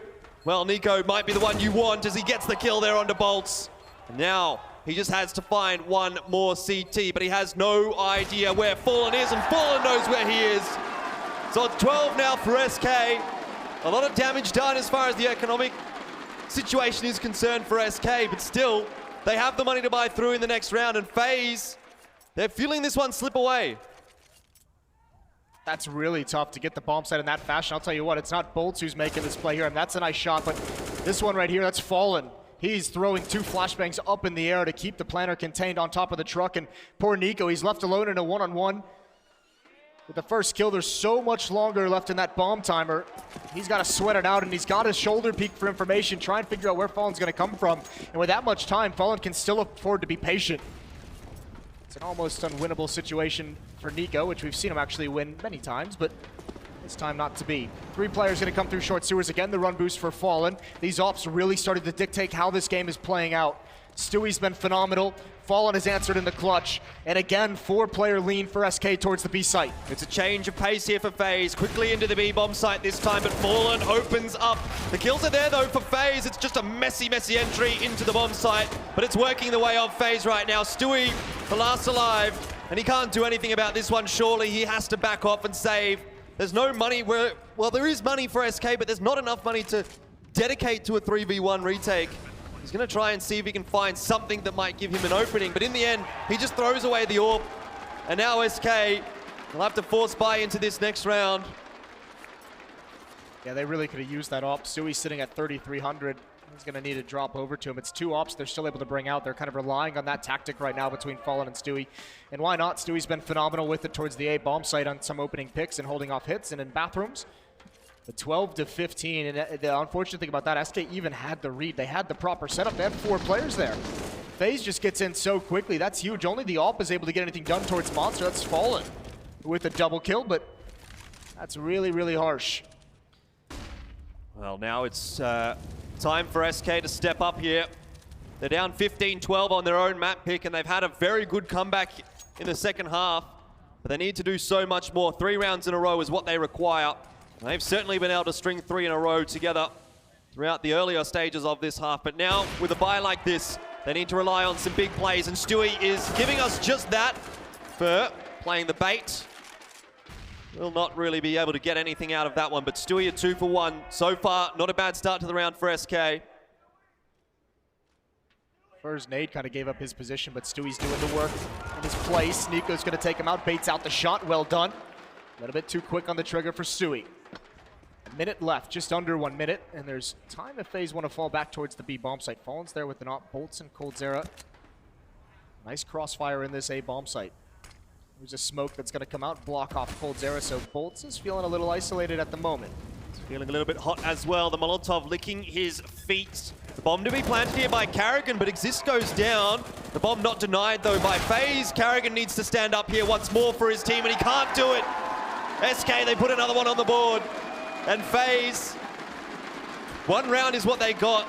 well, Nico might be the one you want as he gets the kill there onto Bolts. And now he just has to find one more CT, but he has no idea where Fallen is, and Fallen knows where he is. So it's 12 now for SK. A lot of damage done as far as the economic situation is concerned for SK, but still, they have the money to buy through in the next round, and FaZe, they're feeling this one slip away. That's really tough to get the bomb site in that fashion. I'll tell you what, it's not Bolts who's making this play here, and that's a nice shot, but this one right here, that's Fallen. He's throwing 2 flashbangs up in the air to keep the planner contained on top of the truck, and poor Nico, he's left alone in a one-on-one. With the first kill, there's so much longer left in that bomb timer. He's got to sweat it out, and he's got his shoulder peek for information, try and figure out where Fallen's going to come from. And with that much time, Fallen can still afford to be patient. It's an almost unwinnable situation for Nico, which we've seen him actually win many times, but this time not to be. 3 players going to come through short sewers again. The run boost for Fallen. These ops really started to dictate how this game is playing out. Stewie's been phenomenal. Fallen has answered in the clutch. And again, 4-player lean for SK towards the B site. It's a change of pace here for FaZe. Quickly into the B-bomb site this time, but Fallen opens up. The kills are there, though, for FaZe. It's just a messy entry into the bomb site, but it's working the way of FaZe right now. Stewie, the last alive, and he can't do anything about this one, surely. He has to back off and save. There's no money where, well, there is money for SK, but there's not enough money to dedicate to a 3v1 retake. He's going to try and see if he can find something that might give him an opening, but in the end, he just throws away the AWP. And now SK will have to force buy into this next round. Yeah, they really could have used that AWP. Stewie's sitting at 3,300. He's going to need to drop over to him. It's 2 ops they're still able to bring out. They're kind of relying on that tactic right now between Fallen and Stewie. And why not? Stewie's been phenomenal with it towards the A bomb site on some opening picks and holding off hits and in bathrooms. The 12 to 15, and the unfortunate thing about that, SK even had the read. They had the proper setup. They had 4 players there. FaZe just gets in so quickly. That's huge. Only the AWP is able to get anything done towards Monster. That's Fallen with a double kill, but that's really, really harsh. Well, now it's time for SK to step up here. They're down 15-12 on their own map pick, and they've had a very good comeback in the second half, but they need to do so much more. 3 rounds in a row is what they require. They've certainly been able to string 3 in a row together throughout the earlier stages of this half, but now with a bye like this, they need to rely on some big plays, and Stewie is giving us just that. Fur playing the bait. Will not really be able to get anything out of that one, but Stewie at 2 for 1. So far, not a bad start to the round for SK. First nade kind of gave up his position, but Stewie's doing the work in his place. Nico's going to take him out, baits out the shot. Well done. A little bit too quick on the trigger for Stewie. A minute left, just under 1 minute, and there's time if FaZe want to fall back towards the B bomb site. Fallen's there with the AWP, Bolts and coldzera. Nice crossfire in this A bomb site. There's a smoke that's going to come out, block off coldzera, so Bolts is feeling a little isolated at the moment. He's feeling a little bit hot as well. The Molotov licking his feet. The bomb to be planted here by Carrigan, but Exist goes down. The bomb not denied, though, by FaZe. Carrigan needs to stand up here once more for his team, and he can't do it. SK, they put another one on the board. And FaZe, 1 round is what they got.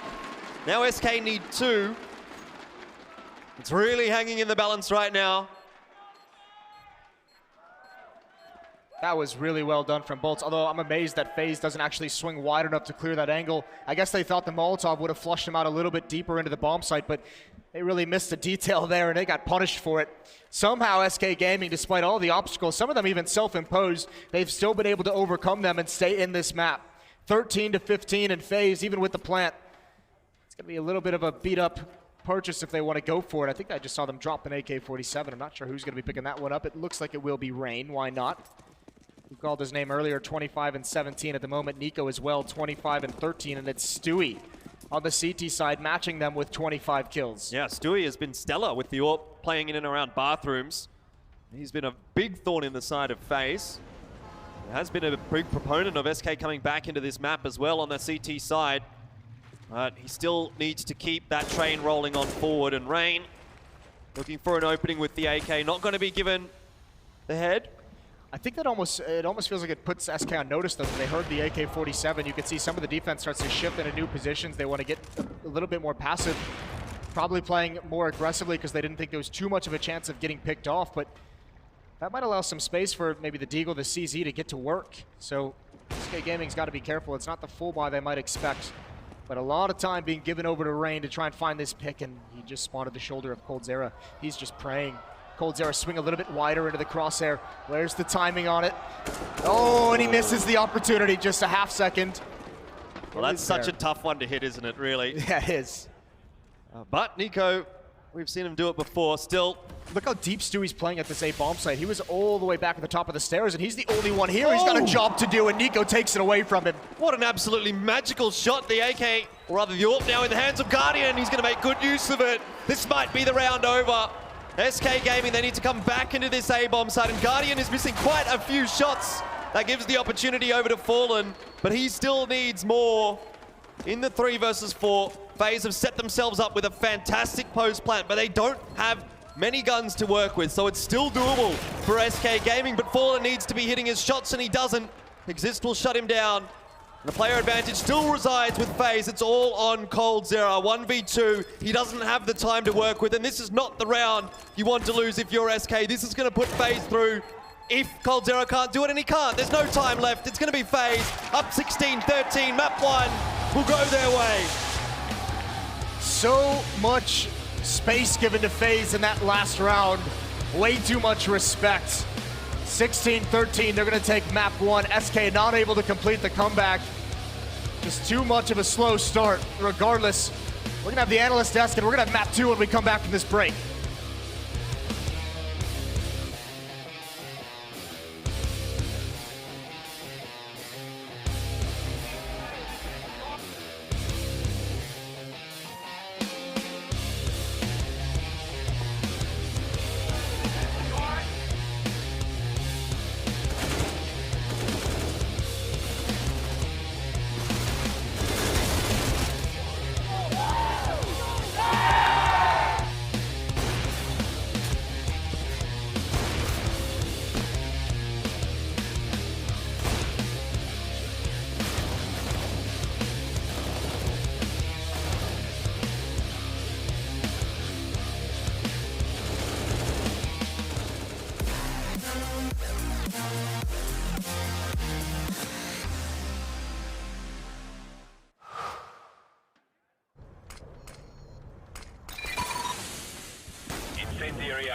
Now SK need 2. It's really hanging in the balance right now. That was really well done from Bolts, although I'm amazed that FaZe doesn't actually swing wide enough to clear that angle. I guess they thought the Molotov would have flushed him out a little bit deeper into the bomb site, but they really missed the detail there, and they got punished for it. Somehow SK Gaming, despite all the obstacles, some of them even self-imposed, they've still been able to overcome them and stay in this map. 13-15 in FaZe, even with the plant. It's going to be a little bit of a beat-up purchase if they want to go for it. I think I just saw them drop an AK-47. I'm not sure who's going to be picking that one up. It looks like it will be Rain. Why not? We called his name earlier, 25-17 at the moment. Nico as well, 25-13, and it's Stewie on the CT side, matching them with 25 kills. Yeah, Stewie has been stellar with the AWP, playing in and around bathrooms. He's been a big thorn in the side of FaZe. He has been a big proponent of SK coming back into this map as well on the CT side. But he still needs to keep that train rolling on forward. And Rain looking for an opening with the AK, not going to be given the head. I think that almost feels like it puts SK on notice, though. They heard the AK-47. You can see some of the defense starts to shift into new positions. They want to get a little bit more passive, probably playing more aggressively because they didn't think there was too much of a chance of getting picked off. But that might allow some space for maybe the Deagle, the CZ to get to work. So SK Gaming's got to be careful. It's not the full buy they might expect, but a lot of time being given over to Rain to try and find this pick, and he just spotted the shoulder of coldzera. He's just praying. coldzera swing a little bit wider into the crosshair. Where's the timing on it? Oh, and he misses the opportunity, just a half second. Well, that's such a tough one to hit, isn't it, really? Yeah, it is. But Nico, we've seen him do it before, still. Look how deep Stewie's playing at this A bomb site. He was all the way back at the top of the stairs, and he's the only one here. He's got a job to do, and Nico takes it away from him. What an absolutely magical shot. The AK, or rather the AWP now in the hands of Guardian. He's going to make good use of it. This might be the round over. SK Gaming, they need to come back into this A-bomb site, and Guardian is missing quite a few shots. That gives the opportunity over to Fallen, but he still needs more. In the 3 versus 4, FaZe have set themselves up with a fantastic post plant, but they don't have many guns to work with, so it's still doable for SK Gaming, but Fallen needs to be hitting his shots, and he doesn't. Exist will shut him down. The player advantage still resides with FaZe. It's all on coldzera. 1v2. He doesn't have the time to work with, and this is not the round you want to lose if you're SK. This is going to put FaZe through if coldzera can't do it, and he can't. There's no time left. It's going to be FaZe up 16-13. Map 1 will go their way. So much space given to FaZe in that last round. Way too much respect. 16-13, they're going to take map 1. SK not able to complete the comeback. Just too much of a slow start. Regardless, we're going to have the analyst desk, and we're going to have map 2 when we come back from this break.